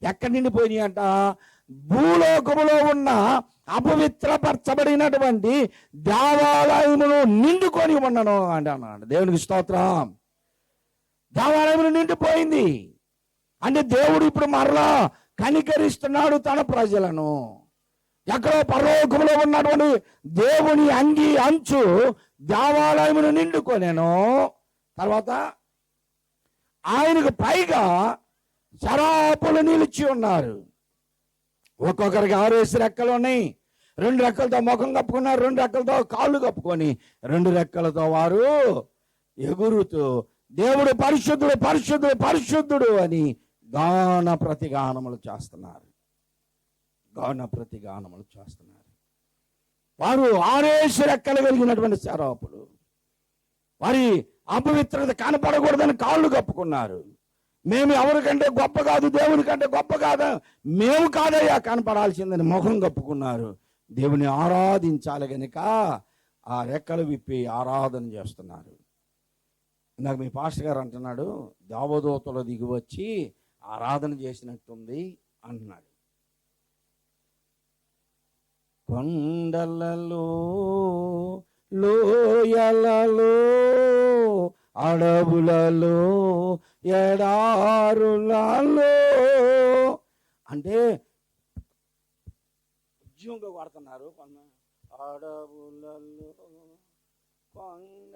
ఎక్కడి నిండిపోయినాయి అంట? భూలోకములో ఉన్న అపవిత్రపరచబడినటువంటి దేవాలయమును నిండుకొని ఉన్నాను అంటే అన్నాడు. దేవునికి స్తోత్రం. దేవాలయమును నిండిపోయింది అంటే దేవుడు ఇప్పుడు మరలా కనికరిస్తున్నాడు తన ప్రజలను. ఎక్కడో పరలోకములో ఉన్నటువంటి దేవుని అంగి అంచు దేవాలయమును నిండుకొనేను. తర్వాత ఆయనకు పైగా శరాపులు నిలిచి ఉన్నారు. ఒక్కొక్కరికి 6 రెక్కలు ఉన్నాయి. 2 రెక్కలతో ముఖం కప్పుకున్నారు, 2 రెక్కలతో కాళ్ళు కప్పుకొని 2 రెక్కలతో వారు ఎగురుతూ దేవుడు పరిశుద్ధుడు పరిశుద్ధుడు పరిశుద్ధుడు అని గాన ప్రతిగానములు చేస్తున్నారు. వారు 6 రెక్కలు కలిగినటువంటి శరాపులు. వారి అపవిత్రత కనపడకూడదని కాళ్ళు కప్పుకున్నారు. మేము ఎవరికంటే గొప్ప కాదు, దేవుని కంటే గొప్ప కాదు, మేము కాదయ్యా కనపడాల్సిందని ముఖం కప్పుకున్నారు. దేవుని ఆరాధించాలి గనుక ఆ రెక్కలు విప్పి ఆరాధన చేస్తున్నారు. నాకు మీ పాస్టర్ గారు అంటున్నాడు, దేవదూతలు దిగి వచ్చి ఆరాధన చేసినట్టుంది అంటున్నాడు. కొండలలో, లోయలలో, అడవులలో, ఎడారులలో అంటే ఉద్యోగంగా వాడుతున్నారు. అడవులలో కొండ.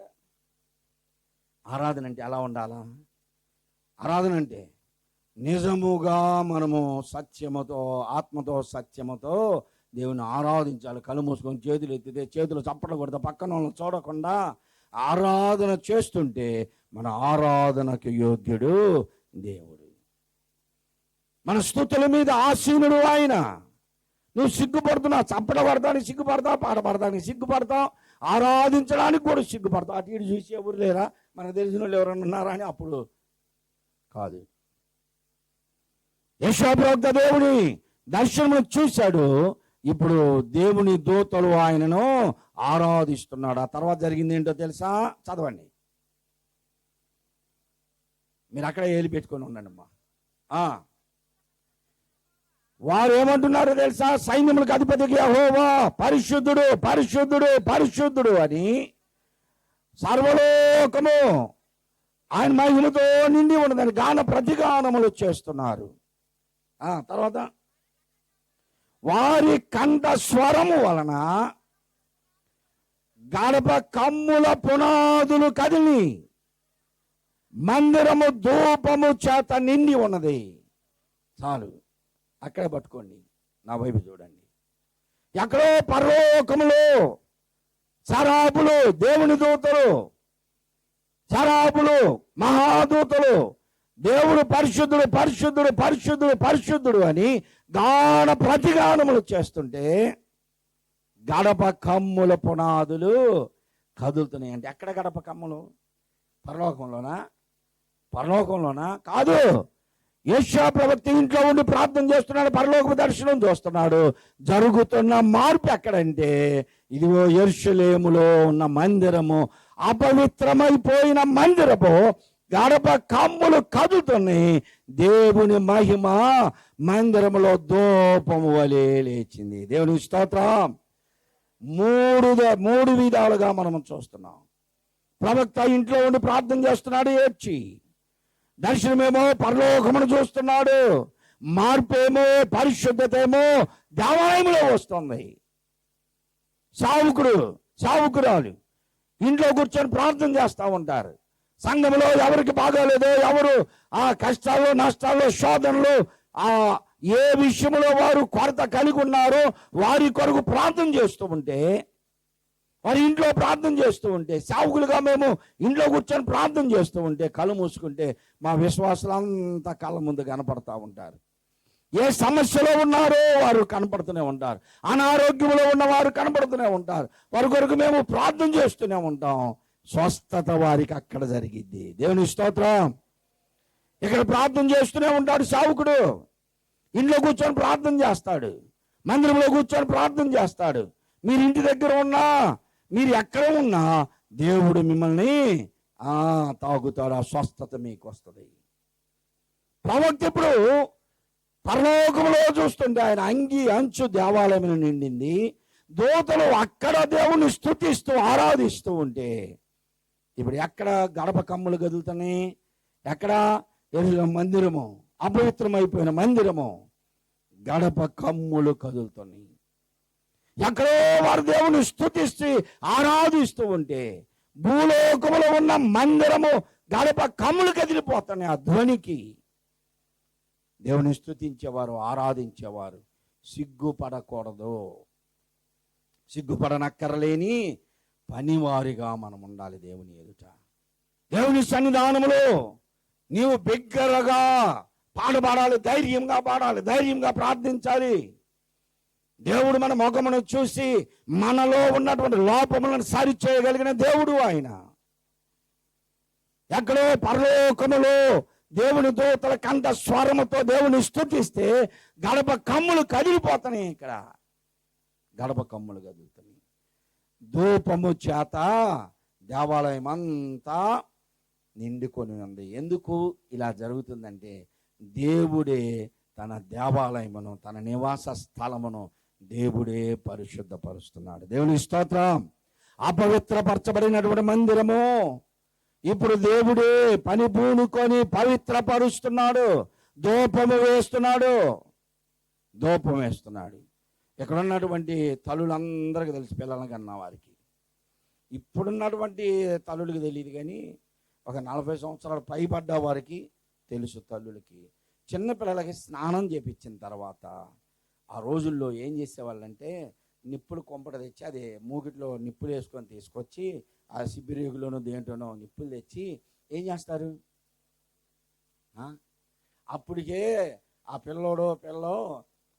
ఆరాధన అంటే ఎలా ఉండాలా? ఆరాధన అంటే నిజముగా మనము సత్యముతో, ఆత్మతో, సత్యముతో దేవుని ఆరాధించాలి. కళ్ళు మూసుకొని చేతులు ఎత్తితే, చేతులు చప్పట్లు కొడితే పక్కన వాళ్ళని చూడకుండా ఆరాధన చేస్తుంటే మన ఆరాధనకు యోగ్యుడు దేవుడు. మన స్తుతుల మీద ఆసీనుడు ఆయన. నువ్వు సిగ్గుపడుతున్నావు, చప్పట పడతానికి సిగ్గుపడతావు, పాట పడతానికి సిగ్గుపడతావు, ఆరాధించడానికి కూడా సిగ్గుపడతావు. అటు ఇటు చూసి ఎవరు లేరా, మనకు తెలిసిన వాళ్ళు ఎవరన్నా ఉన్నారా అని అప్పుడు కాదు. యెషయా ప్రవక్త దేవుని దర్శనమును చూశాడు. ఇప్పుడు దేవుని దూతలు ఆయనను ఆరాధిస్తున్నాడు. ఆ తర్వాత జరిగింది ఏంటో తెలుసా? చదవండి. మీరు అక్కడే ఏలి పెట్టుకొని ఉండండి అమ్మా. వారు ఏమంటున్నారో తెలుసా? సైన్యములకు అధిపతికి యెహోవా పరిశుద్ధుడు పరిశుద్ధుడు పరిశుద్ధుడు అని సర్వలోకము ఆయన మహిమతో నిండి ఉన్నదని గాన ప్రతిగానములు చేస్తున్నారు. తర్వాత వారి కంఠ స్వరము వలన గడప కమ్ముల పునాదులు కదిలి మందిరము ధూపము చేత నిండి ఉన్నది. చాలు, అక్కడే పట్టుకోండి, నా వైపు చూడండి. ఎక్కడో పరలోకములో శరాపులు, దేవుని దూతలు, శరాపులు, మహాదూతలు దేవుడు పరిశుద్ధుడు పరిశుద్ధుడు పరిశుద్ధుడు పరిశుద్ధుడు అని గాన ప్రతిగానములు చేస్తుంటే గడప కమ్ముల పునాదులు కదులుతున్నాయి. అంటే ఎక్కడ గడప కమ్ములు? పరలోకంలోనా? కాదు. యెషయా ప్రవక్త ఇంట్లో ఉండి ప్రార్థన చేస్తున్నాడు, పరలోక దర్శనం చూస్తున్నాడు. జరుగుతున్న మార్పు ఎక్కడంటే, ఇదిగో యెరూషలేములో ఉన్న మందిరము, అపవిత్రమైపోయిన మందిరము గడప కమ్ములు కదులుతున్నాయి. దేవుని మహిమ మందిరములో ధూపము వలె లేచింది. దేవుని స్తోత్రం. మూడు విధాలుగా మనం చూస్తున్నాం. ప్రవక్త ఇంట్లో ఉండి ప్రార్థన చేస్తున్నాడు ఏడ్చి, దర్శనమేమో పరలోకమును చూస్తున్నాడు, మార్పేమో పరిశుద్ధత ఏమో దేవాలయంలో వస్తుంది. సావుకురాలు ఇంట్లో కూర్చొని ప్రార్థన చేస్తూ ఉంటారు. సంఘంలో ఎవరికి బాగోలేదో, ఎవరు ఆ కష్టాలు, నష్టాలు, శోధనలు, ఆ ఏ విషయంలో వారు కొరత కలిగి ఉన్నారో వారి కొరకు ప్రార్థన చేస్తూ ఉంటే, వారి ఇంట్లో ప్రార్థన చేస్తూ ఉంటే, సేవకులుగా మేము ఇంట్లో కూర్చొని ప్రార్థన చేస్తూ ఉంటే, కళ్ళు మూసుకుంటే మా విశ్వాసులంతా కళ్ళ ముందు కనపడతా ఉంటారు. ఏ సమస్యలో ఉన్నారో వారు కనపడుతూనే ఉంటారు. అనారోగ్యంలో ఉన్నవారు కనపడుతూనే ఉంటారు. వారి కొరకు మేము ప్రార్థన చేస్తూనే ఉంటాం. స్వస్థత వారికి అక్కడ జరిగిద్ది. దేవుని స్తోత్రం. ఇక్కడ ప్రార్థన చేస్తూనే ఉంటాడు సేవకుడు. ఇంట్లో కూర్చొని ప్రార్థన చేస్తాడు, మందిరంలో కూర్చొని ప్రార్థన చేస్తాడు. మీరు ఇంటి దగ్గర ఉన్నా, మీరు ఎక్కడ ఉన్నా దేవుడు మిమ్మల్ని తాగుతాడు. ఆ స్వస్థత మీకు వస్తుంది. ప్రవక్త ఇప్పుడు పరలోకంలో చూస్తుంటే ఆయన అంగి అంచు దేవాలయం నిండింది. దూతలు అక్కడ దేవుని స్తుతిస్తూ ఆరాధిస్తూ ఉంటే, ఇప్పుడు ఎక్కడ గడప కమ్ములు కదులుతున్నాయి? ఎక్కడ? మందిరము, అపవిత్రమైపోయిన మందిరము, గడప కమ్ములు కదులుతున్నాయి. ఎక్కడో వారు దేవుని స్తుతిస్తూ ఆరాధిస్తూ ఉంటే భూలోకములో ఉన్న మందిరము, గడప కమ్ములు కదిలిపోతున్నాయి ఆ ధ్వనికి. దేవుని స్తుతించేవారు, ఆరాధించేవారు సిగ్గుపడకూడదు. సిగ్గుపడనక్కరలేని పనివారిగా మనం ఉండాలి దేవుని ఎదుట. దేవుని సన్నిధానములో నీవు బిగ్గరగా పాడబడాలి, ధైర్యంగా పాడాలి, ధైర్యంగా ప్రార్థించాలి. దేవుడు మన ముఖమును చూసి మనలో ఉన్నటువంటి లోపములను సరిచేయగలిగిన దేవుడు ఆయన. ఎక్కడో పరలోకములో దేవుని దూతల కంఠ స్వరముతో దేవుని స్తుతిస్తే గడప కమ్ములు కదిలిపోతున్నాయి. ఇక్కడ గడప కమ్ములు కదులుతున్నాయి. ధూపము చేత దేవాలయం అంతా నిండుకొని ఉంది. ఎందుకు ఇలా జరుగుతుందంటే, దేవుడే తన దేవాలయమును, తన నివాస స్థలమును దేవుడే పరిశుద్ధపరుస్తున్నాడు. దేవుని స్తోత్రం. అపవిత్రపరచబడినటువంటి మందిరము ఇప్పుడు దేవుడే పని పూనుకొని పవిత్రపరుస్తున్నాడు. ధూపం వేస్తున్నాడు. ఇక్కడ ఉన్నటువంటి తల్లులందరికీ తెలుసు, పిల్లలకి అన్న వారికి. ఇప్పుడున్నటువంటి తల్లులకి తెలియదు, కానీ ఒక 40 సంవత్సరాలు పైబడ్డ వారికి తెలుసు. తల్లులకి చిన్నపిల్లలకి స్నానం చేపించిన తర్వాత ఆ రోజుల్లో ఏం చేసేవాళ్ళంటే, నిప్పులు కొంపట తెచ్చి, అది మూగిట్లో నిప్పులు వేసుకొని తీసుకొచ్చి ఆ సిబ్బిరేగులోనో దేంట్లోనో నిప్పులు తెచ్చి ఏం చేస్తారు, అప్పటికే ఆ పిల్లలో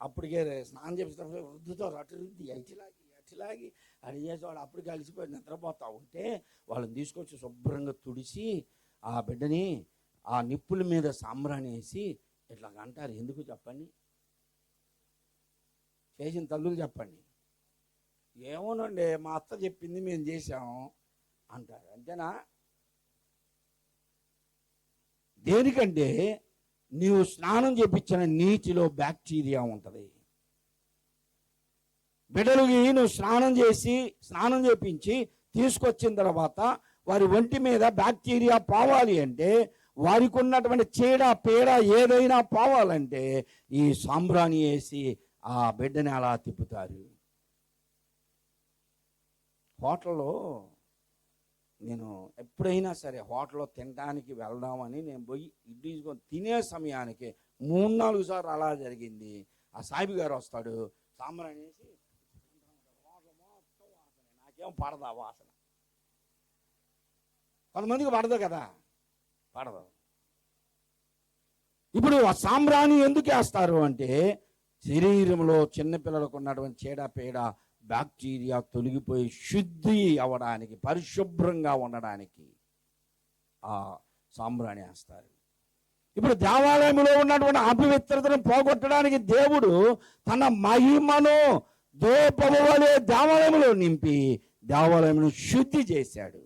అప్పటికే స్నానం చేపిస్తారు, రుద్దుతారు. అటు రుద్ది అటిలాగి అది చేసేవాడు. అప్పుడు కలిసిపోయి నిద్రపోతా ఉంటే వాళ్ళని తీసుకొచ్చి శుభ్రంగా తుడిసి ఆ బిడ్డని ఆ నిప్పుల మీద సాంబ్రాణి వేసి ఇట్లా అంటారు. ఎందుకు చెప్పండి? చేసిన తల్లులు చెప్పండి. ఏమోనండి, మా అత్త చెప్పింది, మేము చేసాము అంటారు. అంతేనా? దేనికంటే నీవు స్నానం చేపించిన నీటిలో బ్యాక్టీరియా ఉంటుంది. బిడ్డలకి నువ్వు స్నానం చేపించి తీసుకొచ్చిన తర్వాత వారి ఒంటి మీద బ్యాక్టీరియా పోవాలి అంటే, వారికి ఉన్నటువంటి చీడ పీడ ఏదైనా పోవాలంటే ఈ సాంబ్రాణి వేసి ఆ బిడ్డని అలా తిప్పుతారు. హోటల్లో నేను ఎప్పుడైనా సరే హోటల్లో తినడానికి వెళ్దామని నేను పోయి ఇడ్లీ తినే సమయానికి 3-4 సార్లు అలా జరిగింది. ఆ సాయిబు గారు వస్తాడు, సాంబ్రాణి వేసి హోటల్ మొత్తం వాసన. నాకేం పడదా వాసన? కొంతమందికి పడదు కదా, పడదు. ఇప్పుడు ఆ సాంబ్రాణి ఎందుకు వేస్తారు అంటే, శరీరంలో చిన్నపిల్లలకు ఉన్నటువంటి చీడ బ్యాక్టీరియా తొలగిపోయి శుద్ధి అవ్వడానికి, పరిశుభ్రంగా ఉండడానికి ఆ సాంబ్రాణి వేస్తారు. ఇప్పుడు దేవాలయంలో ఉన్నటువంటి అపవిత్రతను పోగొట్టడానికి దేవుడు తన మహిమను ధూపము వలె దేవాలయంలో నింపి దేవాలయంను శుద్ధి చేశాడు.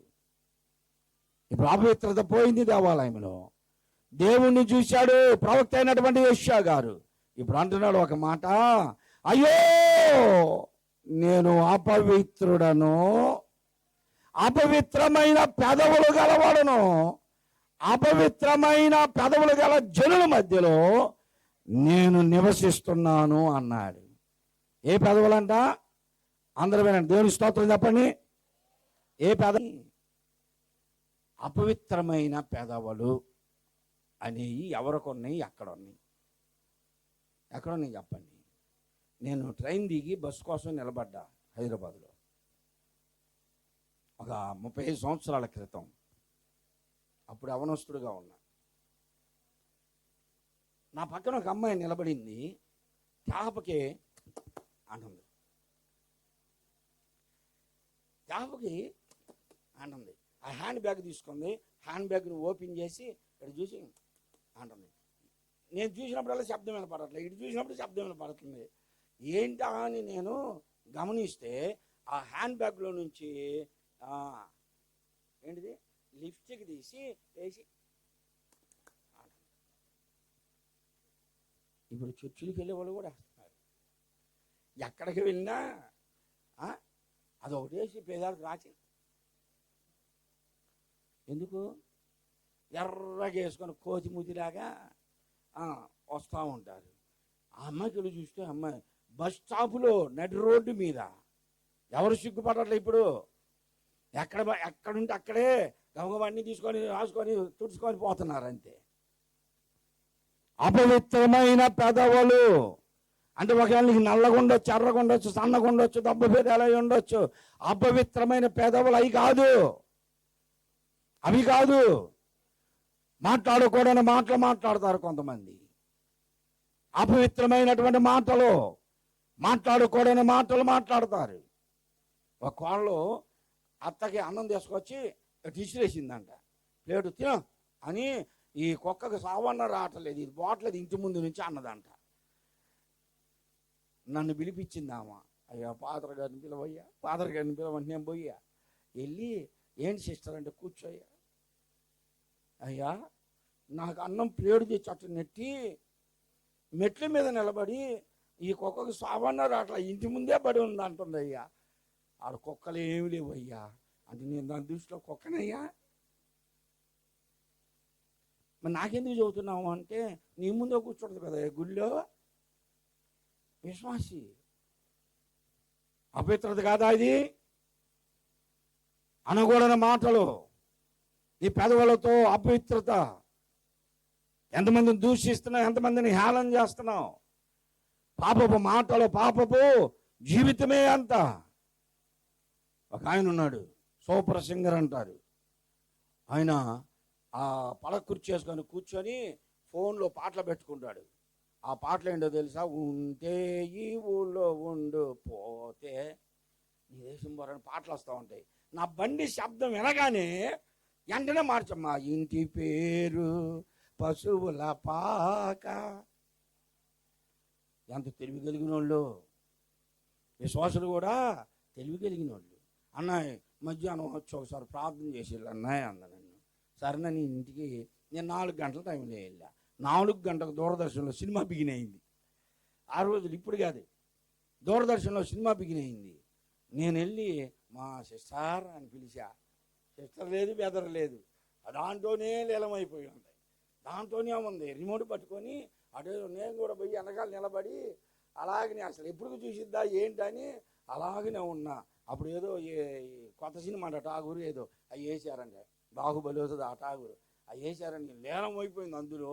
ఇప్పుడు అపవిత్రత పోయింది దేవాలయంలో. దేవుణ్ణి చూశాడు ప్రవక్త అయినటువంటి యెషయా గారు. ఇప్పుడు అంటున్నాడు ఒక మాట, అయ్యో నేను అపవిత్రుడను, అపవిత్రమైన పెదవులు గలవాడను, అపవిత్రమైన పెదవులు గల జనుల మధ్యలో నేను నివసిస్తున్నాను అన్నాడు. ఏ పెదవులంట? అందరూ వినండి, దేవుని స్తోత్రం చెప్పండి. ఏ పెదవి? అపవిత్రమైన పెదవులు అనేవి ఎవరికి ఉన్నాయి, ఎక్కడ ఉన్నాయి? చెప్పండి. నేను ట్రైన్ దిగి బస్సు కోసం నిలబడ్డా హైదరాబాద్లో ఒక 35 సంవత్సరాల క్రితం. అప్పుడు అవనస్తుడుగా ఉన్నా. నా పక్కన ఒక అమ్మాయి నిలబడింది, చేపకి అంటుంది. ఆ హ్యాండ్ బ్యాగ్ తీసుకుంది, హ్యాండ్ బ్యాగ్ని ఓపెన్ చేసి ఇక్కడ చూసి అంటుంది. నేను చూసినప్పుడల్లా శబ్దం వినపడట్లేదు, ఇటు చూసినప్పుడు శబ్దం వినపడుతుంది. ఏంటా అని నేను గమనిస్తే ఆ హ్యాండ్ బ్యాగ్లో నుంచి ఏంటిది లిప్స్టిక్ తీసి వేసి. ఇప్పుడు చర్చిలకు వెళ్ళే వాళ్ళు కూడా వేస్తున్నారు. ఎక్కడికి వెళ్ళినా అది ఒకటి వేసి పేదాలకు రాసి. ఎందుకు? ఎర్రగా వేసుకొని కోతి మూతిలాగా వస్తూ ఉంటారు. ఆ అమ్మాయికి వెళ్ళి చూస్తే అమ్మాయి బస్ స్టాపులో నడి రోడ్డు మీద ఎవరు సిగ్గుపడట్లే. ఇప్పుడు ఎక్కడుంటే అక్కడే గమగమన్నీ తీసుకొని రాసుకొని తుడుచుకొని పోతున్నారు అంతే. అపవిత్రమైన పెదవులు అంటే ఒకవేళ నీకు నల్లగా ఉండొచ్చు, ఎర్రగా ఉండొచ్చు, సన్నగా ఉండొచ్చు, దెబ్బ పేదాలు అయి ఉండొచ్చు. అపవిత్రమైన పెదవులు అవి కాదు. మాట్లాడకూడని మాటలు మాట్లాడతారు కొంతమంది. అపవిత్రమైనటువంటి మాట్లాడకూడని మాటలు మాట్లాడతారు. ఒక కోళ్ళు అత్తకి అన్నం తీసుకొచ్చి తీసిరేసిందంట. ప్లేటు తిన అని ఈ కుక్కకు సావన్న రావట్లేదు, ఇది పోవట్లేదు, ఇంటి ముందు నుంచి అన్నదంట. నన్ను పిలిపించిందామా, అయ్యా ఫాదర్ గారిని పిలవయ్యా, ఫాదర్ గారిని పిలవంటే నేను పోయా. వెళ్ళి ఏంటి సిస్టర్ అంటే కూర్చోయ్యా, అయ్యా నాకు అన్నం ప్లేడు తెచ్చి అట్టు నెట్టి మెట్ల మీద నిలబడి ఈ కుక్కకు సావన్న రావట్లే, ఇంటి ముందే పడి ఉంది అంటుంది. అయ్యా ఆడ కుక్కలు ఏమి లేవు అయ్యా అంటే నేను దాని దృష్టిలో కుక్కనయ్యా. మరి నాకెందుకు చదువుతున్నావు అంటే నీ ముందే కూర్చోడదు కదా గుళ్ళో. విశ్వాసి అపవిత్రత కాదా ఇది? అనకూడని మాటలు, నీ పెదవులతో అపవిత్రత. ఎంతమందిని దూషిస్తున్నావు, ఎంతమందిని హేళన చేస్తున్నావు. పాపపు మాటలు, పాపపు జీవితమే అంత. ఒక ఆయన ఉన్నాడు, సూపర్ సింగర్ అంటారు. ఆయన ఆ పడక కుర్చీ కూర్చొని ఫోన్లో పాటలు పెట్టుకుంటాడు. ఆ పాటలు ఏంటో తెలుసా? ఉంటే ఈ ఊళ్ళో ఉండు, పోతే నీ దేశం పోరని పాటలు వస్తూ ఉంటాయి. నా బండి శబ్దం వినగానే వెంటనే మార్చమ్మా, ఇంటి పేరు పశువుల పాక. ఎంత తెలివి కలిగిన వాళ్ళు, విశ్వాసులు కూడా తెలివి కలిగిన వాళ్ళు. అన్నయ్య మధ్యాహ్నం వచ్చి ఒకసారి ప్రార్థన చేసేళ్ళు అన్నయ్య అన్న. నన్ను సరే నీ ఇంటికి నేను 4 గంటల టైంలో వెళ్ళా. 4 గంటలకు దూరదర్శన్లో సినిమా బిగిన్ అయింది. ఆ రోజులు ఇప్పుడు కాదు, దూరదర్శన్లో సినిమా బిగిన్ అయింది. నేను వెళ్ళి మా సిస్టర్ అని పిలిచా. సిస్టర్ లేదు, బెదర్ లేదు, దాంట్లోనే లీలమైపోయి ఉంది. దాంట్లోనే ఉంది. రిమోట్ పట్టుకొని అటు నేను కూడా పోయి వెనకాల నిలబడి అలాగనే అసలు ఎప్పుడు చూసిద్దా ఏంటని అలాగనే ఉన్నా. అప్పుడు ఏదో కొత్త సినిమా అంట ఠాగూరు ఏదో అవి వేసారంటే, బాహుబలి అవుతుంది ఆ ఠాగూరు అవి వేసారని లీలం అయిపోయింది. అందులో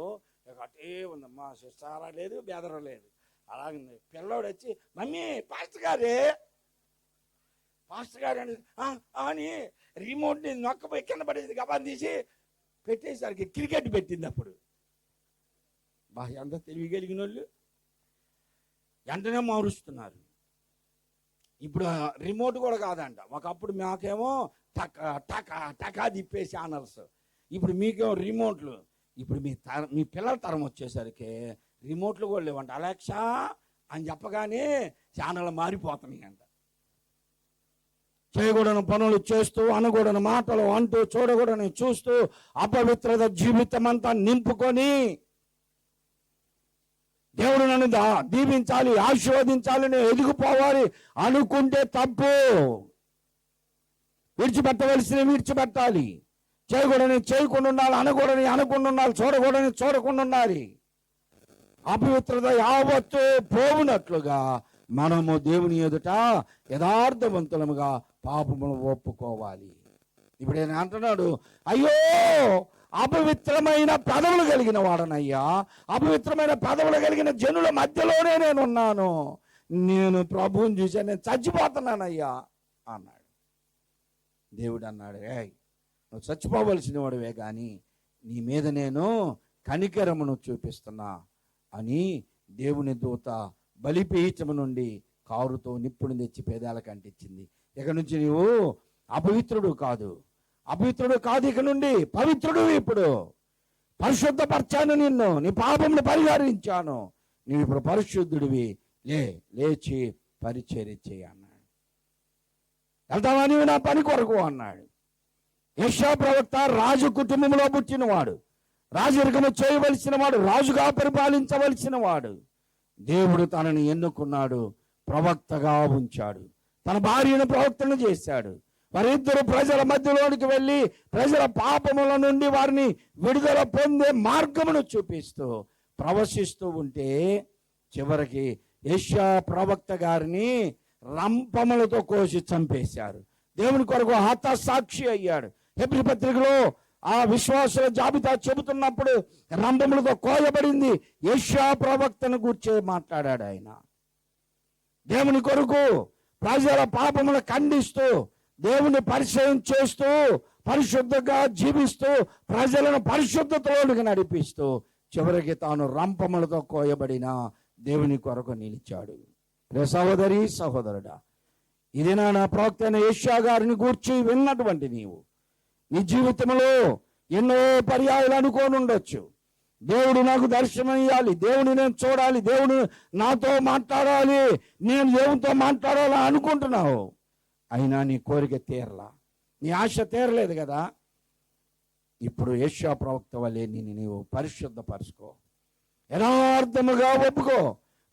అటే ఉంది. మా సిస్టర్ లేదు, బెదర లేదు, అలాగే పిల్లోడు వచ్చి మమ్మీ పాస్టర్ గారు అని రిమోట్ని నొక్కపోయి కింద పడేది గబాన్ తీసి పెట్టేసరికి క్రికెట్ పెట్టింది. అప్పుడు ఎంత తెలియగలిగిన వాళ్ళు వెంటనే మారుస్తున్నారు. ఇప్పుడు రిమోట్ కూడా కాదంట. ఒకప్పుడు మాకేమో టకా తిప్పే ఛానల్స్, ఇప్పుడు మీకేమో రిమోట్లు. ఇప్పుడు మీ పిల్లల తరం వచ్చేసరికి రిమోట్లు కూడా లేవంట. అలెక్సా అని చెప్పగానే ఛానల్ మారిపోతున్నాయి అంట. చేయకూడని పనులు చేస్తూ, అనకూడని మాటలు అంటూ, చూడకూడని చూస్తూ, అపవిత్రత జీవితం అంతా నింపుకొని దేవుడు నన్ను దీవించాలి, ఆశీర్వదించాలి, నేను ఎదిగిపోవాలి అనుకుంటే తప్పు. విడిచిపెట్టవలసినవి విడిచిపెట్టాలి. చేయకూడని చేయకుండా ఉండాలి, అనకూడని అనకుండా ఉండాలి, చూడకూడని చూడకుండా ఉండాలి. అపవిత్రత యావత్తు పోవునట్లుగా మనము దేవుని ఎదుట యథార్థవంతులముగా పాపమును ఒప్పుకోవాలి. ఇప్పుడు ఆయన అంటున్నాడు, అయ్యో అపవిత్రమైన పెదవులు కలిగిన వాడనయ్యా, అపవిత్రమైన పెదవులు కలిగిన జనుల మధ్యలోనే నేను ఉన్నాను, నేను ప్రభువుని చూసి నేను చచ్చిపోతున్నానయ్యా అన్నాడు. దేవుడు అన్నాడు, ఏయ్ నువ్వు చచ్చిపోవలసిన వాడివే కానీ నీ మీద నేను కనికరమును చూపిస్తున్నా అని దేవుని దూత బలిపీఠము నుండి కారుతో నిప్పుని తెచ్చి పేదాలకు అంటించింది. ఇక నుంచి నీవు అపవిత్రుడు కాదు ఇక నుండి పవిత్రుడు. ఇప్పుడు పరిశుద్ధపరచాను నిన్ను, నీ పాపమును పరిహరించాను, నీవు ఇప్పుడు పరిశుద్ధుడివి, లేచి పరిచర్య చేయి అన్నాడు. వెళ్తావా నీవు నా పని కొరకు అన్నాడు. యెషయా ప్రవక్త రాజు కుటుంబంలో పుట్టినవాడు, రాజరికము చేయవలసిన వాడు, రాజుగా పరిపాలించవలసిన వాడు. దేవుడు తనని ఎన్నుకున్నాడు, ప్రవక్తగా ఉంచాడు, తన భార్యను ప్రవక్తను చేశాడు. వారిద్దరు ప్రజల మధ్యలోనికి వెళ్ళి ప్రజల పాపముల నుండి వారిని విడుదల పొందే మార్గమును చూపిస్తూ ప్రవశిస్తూ ఉంటే చివరికి యెషయా ప్రవక్త గారిని రంపములతో కోసి చంపేశారు. దేవుని కొరకు హతసాక్షి అయ్యాడు. హెబ్రీ పత్రికలో ఆ విశ్వాసుల జాబితా చెబుతున్నప్పుడు రంపములతో కోయబడింది. యెషయా ప్రవక్తను గూర్చే మాట్లాడాడు ఆయన. దేవుని కొరకు ప్రజల పాపములు ఖండిస్తూ, దేవుని పరిచయం చేస్తూ, పరిశుద్ధంగా జీవిస్తూ, ప్రజలను పరిశుద్ధతలోనికి నడిపిస్తూ చివరికి తాను రంపములతో కోయబడిన దేవుని కొరకు నిలిచాడు. సహోదరి సహోదరుడా, ఇది నా ప్రవక్త అయిన యెషయా గారిని గూర్చి విన్నటువంటి నీవు నీ జీవితంలో ఎన్నో పర్యాయాలు అనుకోని ఉండొచ్చు. దేవుడు నాకు దర్శనం ఇవ్వాలి, దేవుని నేను చూడాలి, దేవుడు నాతో మాట్లాడాలి, నేను దేవునితో మాట్లాడాలని అనుకుంటున్నావు. అయినా నీ కోరిక తీరలా, నీ ఆశ తీరలేదు కదా. ఇప్పుడు యెషయా ప్రవక్త వలె నీవు పరిశుద్ధపరచుకో, యథార్థముగా ఒప్పుకో.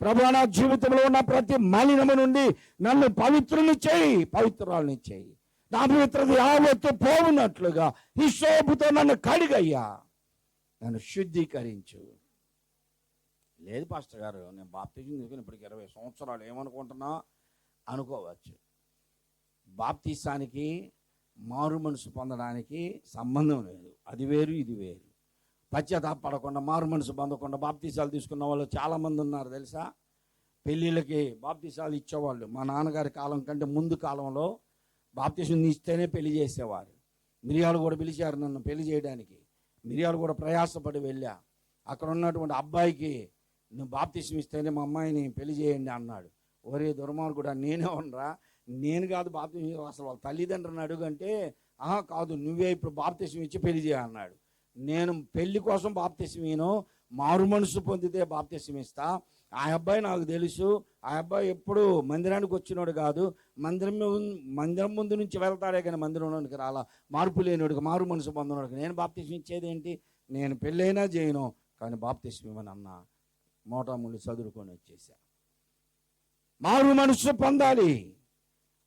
ప్రభువా, నా జీవితంలో ఉన్న ప్రతి మలినము నుండి నన్ను పవిత్రుని చేయి, పవిత్రాలని చేయి. నా పవిత్రత యావత్తు పోవునట్లుగా ఈ శోభతో నన్ను కడిగయ్యా, నన్ను శుద్ధీకరించు. లేదు పాస్టర్ గారు, నేను బాప్తిజం తీసుకుని ఇప్పటికి 20 సంవత్సరాలు, ఏమనుకుంటున్నా అనుకోవచ్చు. బాప్తీసానికి మారు మనసు పొందడానికి సంబంధం లేదు. అది వేరు, ఇది వేరు. పశ్చాత్తాపడకుండా మారు మనసు పొందకుండా బాప్తీసాలు తీసుకున్న వాళ్ళు చాలామంది ఉన్నారు తెలుసా. పెళ్ళిళ్ళకి బాప్తీసాలు ఇచ్చేవాళ్ళు. మా నాన్నగారి కాలం కంటే ముందు కాలంలో బాప్తీసం ఇస్తేనే పెళ్లి చేసేవారు. మిరియాలు కూడా పిలిచారు నన్ను పెళ్లి చేయడానికి. మిరియాలు కూడా ప్రయాసపడి వెళ్ళా. అక్కడ ఉన్నటువంటి అబ్బాయికి, నువ్వు బాప్తీసం ఇస్తేనే మా అమ్మాయిని పెళ్లి చేయండి అన్నాడు. ఒరే దుర్మార్గుడా, నేనే ఉండరా, నేను కాదు బాప్తీసం, అసలు వాళ్ళ తల్లిదండ్రులను అడుగంటే, కాదు నువ్వే ఇప్పుడు బాప్తీసం ఇచ్చి పెళ్లి చేయ అన్నాడు. నేను పెళ్లి కోసం బాప్తీసం ఇయ్యను, మారు మనసు పొందితే బాప్తీసం ఇస్తా. ఆ అబ్బాయి నాకు తెలుసు, ఆ అబ్బాయి ఎప్పుడు మందిరానికి వచ్చినోడు కాదు, మందిరం ముందు నుంచి వెళ్తాడే కానీ మందిరంలోనికి రాలా. మార్పు లేనివాడికి, మారు మనసు పొందినోడికి నేను బాప్తీసం ఇచ్చేది ఏంటి? నేను పెళ్ళైనా చేయను, కానీ బాప్తీసం ఇవ్వను అన్న మోటాముళ్ళు చదువుకొని వచ్చేసా. మారు మనసు పొందాలి.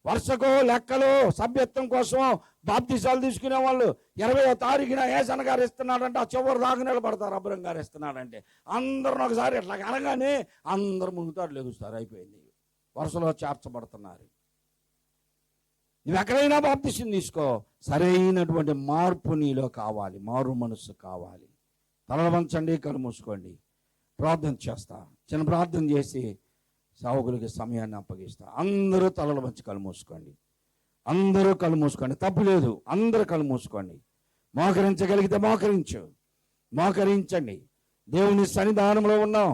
వరుసకో లెక్కలో సభ్యత్వం కోసం బాప్తీసాలు తీసుకునే వాళ్ళు 20వ తారీఖున ఏసన్న గారు ఇస్తున్నాడంటే ఆ చివరి దాకా నిలబడతారు. అబ్రం గారు ఇస్తున్నాడంటే అందరూ ఒకసారి ఇట్లా అనగానే అందరు మునుగుతారు, లెగుస్తారు, అయిపోయింది. వరుసలో చేర్చబడుతున్నారు. నువ్వు ఎక్కడైనా బాప్తీసం తీసుకో, సరైనటువంటి మార్పు నీలో కావాలి, మారు మనస్సు కావాలి. తలలు వంచండి, కళ్ళు మూసుకోండి, ప్రార్థన చేస్తా. చిన్న ప్రార్థన చేసి సావుకులకి సమయాన్ని అప్పగిస్తా. అందరూ తలలు వంచి కళ్ళు మూసుకోండి, అందరూ కళ్ళు మూసుకోండి, తప్పు లేదు, అందరూ కళ్ళు మూసుకోండి. మోకరించగలిగితే మోకరించండి. దేవుని సన్నిధానంలో ఉన్నాం.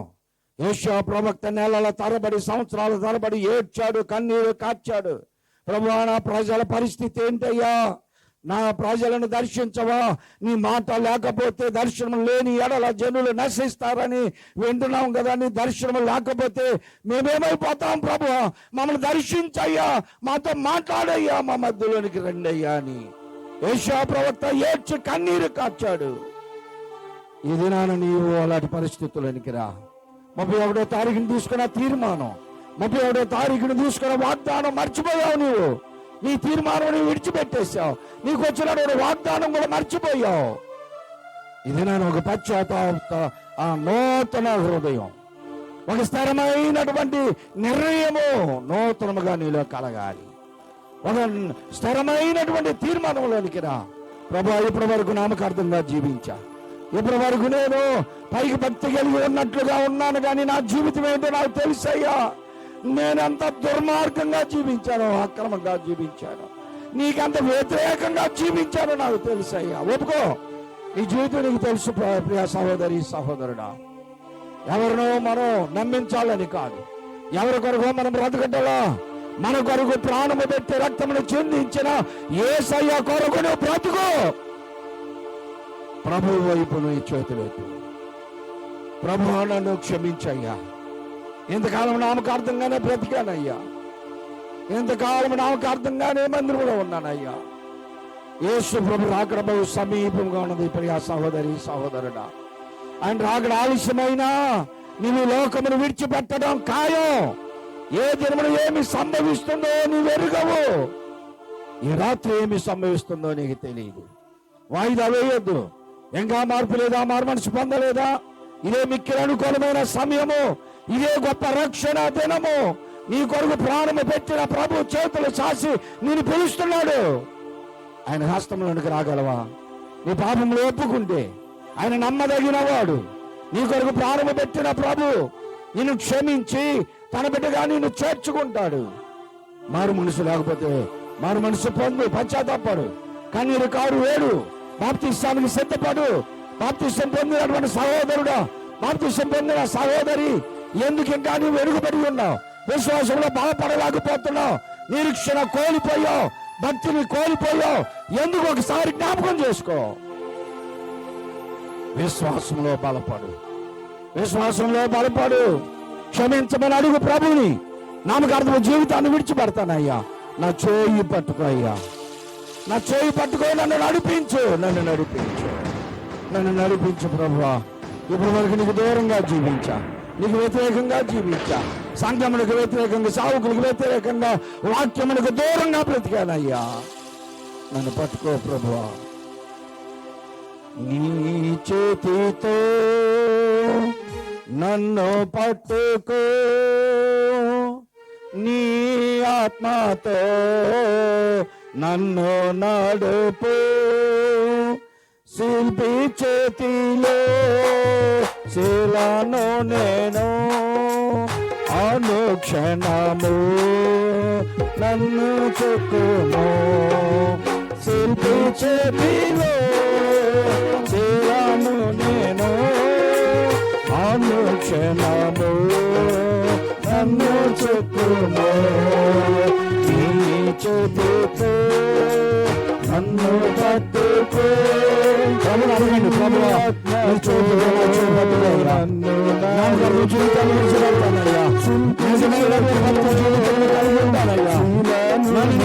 యెషయా ప్రవక్త నెలల తరబడి, సంవత్సరాల తరబడి ఏడ్చాడు, కన్నీరు కార్చాడు. ప్రభువా, నా ప్రజల పరిస్థితి ఏంటయ్యా, నా ప్రజలను దర్శించవా, నీ మాట లేకపోతే దర్శనం లేని ఎడల జనులు నశిస్తారని వింటున్నాం కదా. నీ దర్శనం లేకపోతే మేమేమైపోతాం ప్రభువా, మమ్మల్ని దర్శించయ్యా, మాతో మాట్లాడయ్యా, మా మధ్యలోనికి రండి అయ్యా అని యెషయా ప్రవక్త ఏడ్చి కన్నీరు కార్చాడు. ఈ దినాన నీవు అలాంటి పరిస్థితులనికి రా. 31వ తారీఖుని తీసుకున్న తీర్మానం, 31వ తారీఖుని తీసుకున్న వాగ్దానం మర్చిపోయావు. నీవు నీ తీర్మానం విడిచిపెట్టేశావు. నీకు వచ్చిన వాగ్దానం కూడా మర్చిపోయావు. ఇది నేను ఒక పశ్చాత్తాప, ఆ నూతన హృదయం, ఒక స్థిరమైనటువంటి నిర్ణయము నూతనముగా నీలో కలగాలి.
ఒక స్థిరమైనటువంటి తీర్మానంలోనికి రా ప్రభు. ఇప్పటి వరకు నామకార్థంగా జీవించా, ఇప్పటి వరకు నేను పైకి భక్తి కలిగి ఉన్నట్లుగా ఉన్నాను, కానీ నా జీవితం ఏంటో నాకు తెలుసయ్యా. నేనెంత దుర్మార్గంగా జీవించాను, అక్రమంగా జీవించాను, నీకంత వ్యతిరేకంగా జీవించాను నాకు తెలుసయ్యా. ఒప్పుకో, నీ జీవితం నీకు తెలుసు ప్రియ సహోదరి సహోదరుడా. ఎవరినో మనం నమ్మించాలని కాదు, ఎవరి కొరకు మనం బ్రతకటలో మన కొరకు ప్రాణము పెట్టి రక్తమును చెందించిన యేసయ్య కొరకు నువ్వు బ్రతుకు. ప్రభు వైపు నీ చేతులెత్తు. ప్రభు నన్ను క్షమించయ్యా, ఇంతకాలం నామకార్థంగానే బ్రతికానయ్యా, ఇంతకాలం నామకార్థంగానే మందిరంలో ఉన్నానయ్యా. యేసు ప్రభు రాకడ బహు సమీపంగా ఉన్నది ప్రియా సహోదరి సహోదరుడా. ఆయన రాకడ ఆలస్యమైనా నీవు లోకమును విడిచిపెట్టడం ఖాయం. ఏ దినమును ఏమి సంభవిస్తుందో నీవు ఎరుగవు. ఈ రాత్రి ఏమి సంభవిస్తుందో నీకు తెలియదు. వాయిదా వేయొద్దు. ఇంకా మార్పు లేదా, మారు మనసు పొందలేదా? ఇదే మిక్కిలి అనుకూలమైన సమయము, ఇదే గొప్ప రక్షణ దినము. నీ కొరకు ప్రాణము పెట్టిన ప్రభు చేతులు చాసి నేను పిలుస్తున్నాడు. ఆయన హస్తంలోనికి రాగలవా? నీ పాపములు ఒప్పుకుంటే ఆయన నమ్మదగిన వాడు. నీ కొరకు ప్రాణము పెట్టిన ప్రభు నిన్ను క్షమించి తన బిడ్డగా నిన్ను చేర్చుకుంటాడు. మారు మనసు లేకపోతే మారు మనసు పొందు, పశ్చాత్తాపడు, కన్నీరు కారు వేడు, బాప్తిస్తానికి సిద్ధపడు. బాప్తిష్టం పొందినటువంటి సహోదరుడా, బాప్తిష్టం పొందిన సహోదరి, ఎందుకు ఇంకా నీవు వెనుకబడి ఉన్నావు? విశ్వాసంలో బలపడలేకపోతున్నావు, నిరీక్షణ కోల్పోయావు, భక్తిని కోల్పోయావు. ఎందుకు? ఒకసారి జ్ఞాపకం చేసుకో. విశ్వాసంలో బలపడు, విశ్వాసంలో బలపడు. క్షమించమని అడుగు ప్రభుని. నామకార్థం జీవితాన్ని విడిచిపెడతానయ్యా, నా చేయి పట్టుకో అయ్యా, నా చేయి పట్టుకో, నన్ను నడిపించు, నన్ను నడిపించు, నన్ను నడిపించు ప్రభువా. ఇప్పటి వరకు నీకు దూరంగా జీవించా, నీకు వ్యతిరేకంగా జీవించా, సంఘములకు వ్యతిరేకంగా, సావుకులకు వ్యతిరేకంగా, వాక్యములకు దూరంగా బ్రతికానయ్యా. నన్ను పట్టుకో ప్రభువా. నీ చేతితో నన్ను పట్టుకో, నీ ఆత్మతో నన్ను నడుపు. శిల్పి చేతిలో శిలను నేను, అనుక్షణము నన్ను చెక్కును. శిల్పి చేతిలో శిలను నేను, అనుక్షణము నన్ను చెక్కును. నీ చేతితో నన్ను పట్టుకో. అడగండి ప్రభువా,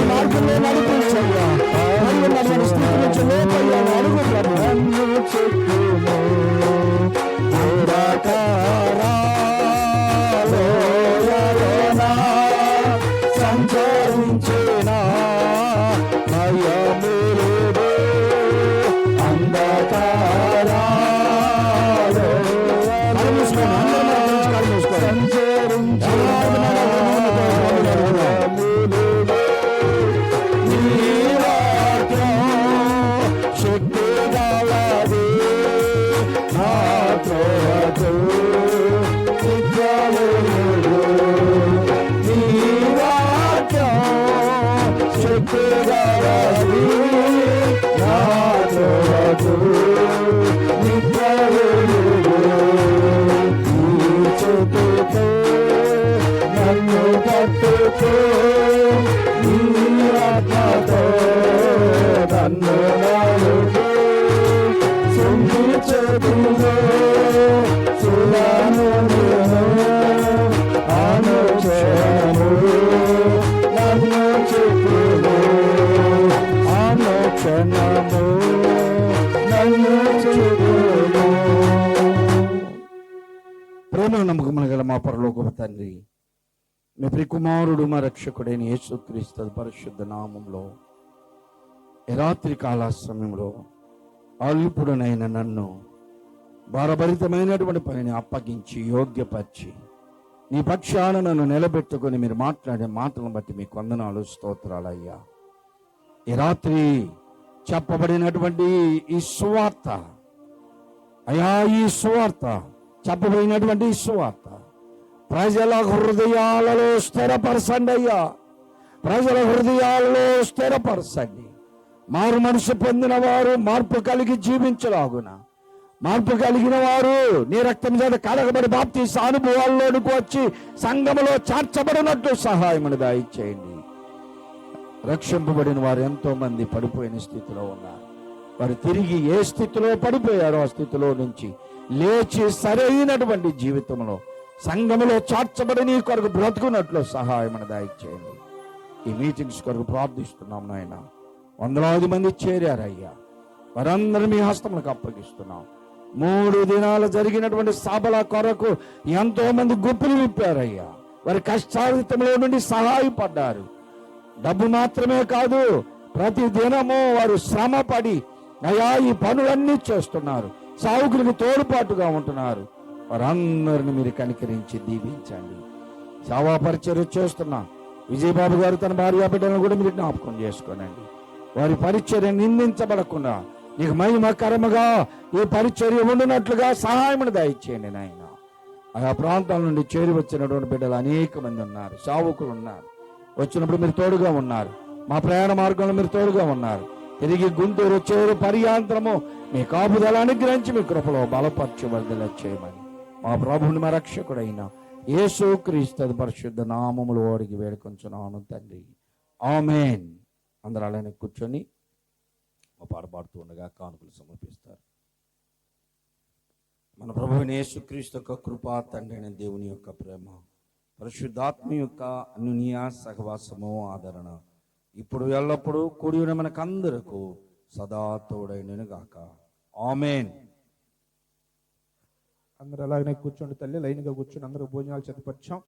మార్గంలో నడిపించయ్యా. స్థితి నుంచి లోపయ్యాను, అడుగు ప్రభు. నన్ను చెక్కును. సంచరించిన భయములు అంధకారాలు శక్తి గలది నా త్రోవకు నన్ను పట్టుకో, నీ ఆత్మతో నన్ను నడుపు. సుంది చేతులో సులను నేను, అనుక్షణము నన్ను చెక్కును. అనుక్షణము నన్ను చెక్కును. ప్రేమ నమ్మకములు గల మా పరలోకపు తండ్రి, మీ ప్రియకుమారుడు మా రక్షకుడైన యేసుక్రీస్తు పరిశుద్ధ నామంలో ఈ రాత్రి కాల సమయంలో అల్పుడనైన నన్ను భారభరితమైనటువంటి పనిని అప్పగించి యోగ్యపరిచి నీ పక్షాన నన్ను నిలబెట్టుకొని మీరు మాట్లాడే మాటలను బట్టి మీకు వందనాలు, స్తోత్రాలయ్యా. ఈ రాత్రి చెప్పబడినటువంటి ఈ సువార్త అయ్యా, ఈ సువార్త చెప్పబడినటువంటి ఈ సువార్త ప్రజల హృదయాలలో స్థిరపరచండి అయ్యా. ప్రజల హృదయాలలో స్థిరపరచండి. మారు మనసు పొందిన వారు మార్పు కలిగి జీవించలాగున, మార్పు కలిగిన వారు నీ రక్తం చేత కడగబడి బాప్తీస అనుభవాల్లోనికి వచ్చి సంఘములో చేర్చబడినట్టు సహాయమును దయచేయండి. రక్షింపబడిన వారు ఎంతో మంది పడిపోయిన స్థితిలో ఉన్నారు. వారు తిరిగి ఏ స్థితిలో పడిపోయారో ఆ స్థితిలో నుంచి లేచి సరైనటువంటి జీవితంలో సంఘములో చేర్చబడి నీ కొరకు బ్రతుకున్నట్లు సహాయమును దయచేయండి. ఈ మీటింగ్స్ కొరకు ప్రార్థిస్తున్నాం నాయన. వందలాది మంది చేరారయ్యా. వారందరూ మీ హస్తములకు అప్పగిస్తున్నాం. 3 దినాలు జరిగినటువంటి సభల కొరకు ఎంతో మంది గుప్పులు విప్పారయ్యా. వారి కష్టార్జితంలో నుండి సహాయపడ్డారు. డబ్బు మాత్రమే కాదు, ప్రతి దినము వారు శ్రమపడి అయ్యా ఈ పనులన్నీ చేస్తున్నారు. సావుకులకు తోడ్పాటుగా ఉంటున్నారు. వారందరిని మీరు కనికరించి దీవించండి. సేవా పరిచర్య చేస్తున్నా విజయబాబు గారు తన భార్య బిడ్డలను కూడా మీరు జ్ఞాపకం చేసుకోనండి. వారి పరిచర్య నిందించబడకుండా నీకు మహిమకరముగా ఈ పరిచర్య ఉండినట్లుగా సహాయమును దయచేయండి నాయన. ఆయా ప్రాంతాల నుండి చేరి వచ్చినటువంటి బిడ్డలు అనేక మంది ఉన్నారు, సావుకులు ఉన్నారు. వచ్చినప్పుడు మీరు తోడుగా ఉన్నారు. మా ప్రయాణ మార్గంలో మీరు తోడుగా ఉన్నారు. తిరిగి గుంటూరు చేరు పర్యాంతరము మీ కాపుదల అనుగ్రహించి మీ కృపలో బలపరచు వర్ధల చేయమని మా ప్రభుని మా రక్షకుడైన యేసు క్రీస్తు పరిశుద్ధ నామములు ఓడికి వేడుకొంచున్నాను తండ్రి, ఆమేన్. అందరూ అలానే కూర్చొని మా పాట పాడుతూ ఉండగా కానుకలు సమర్పిస్తారు. మన ప్రభువైన యేసుక్రీస్తు యొక్క కృపా, తండ్రి అయిన దేవుని యొక్క ప్రేమ, పరిశుద్ధాత్మ యొక్క అన్యోన్య సహవాసము, ఆదరణ ఇప్పుడు ఎల్లప్పుడూ కూడి ఉన్న మనకందరకు సదా తోడైనను గాక, ఆమేన్.
అందరూ అలాగనే కూర్చోండి తల్లి, లైన్గా కూర్చొని అందరూ భోజనాలు సిద్ధపరిచాం.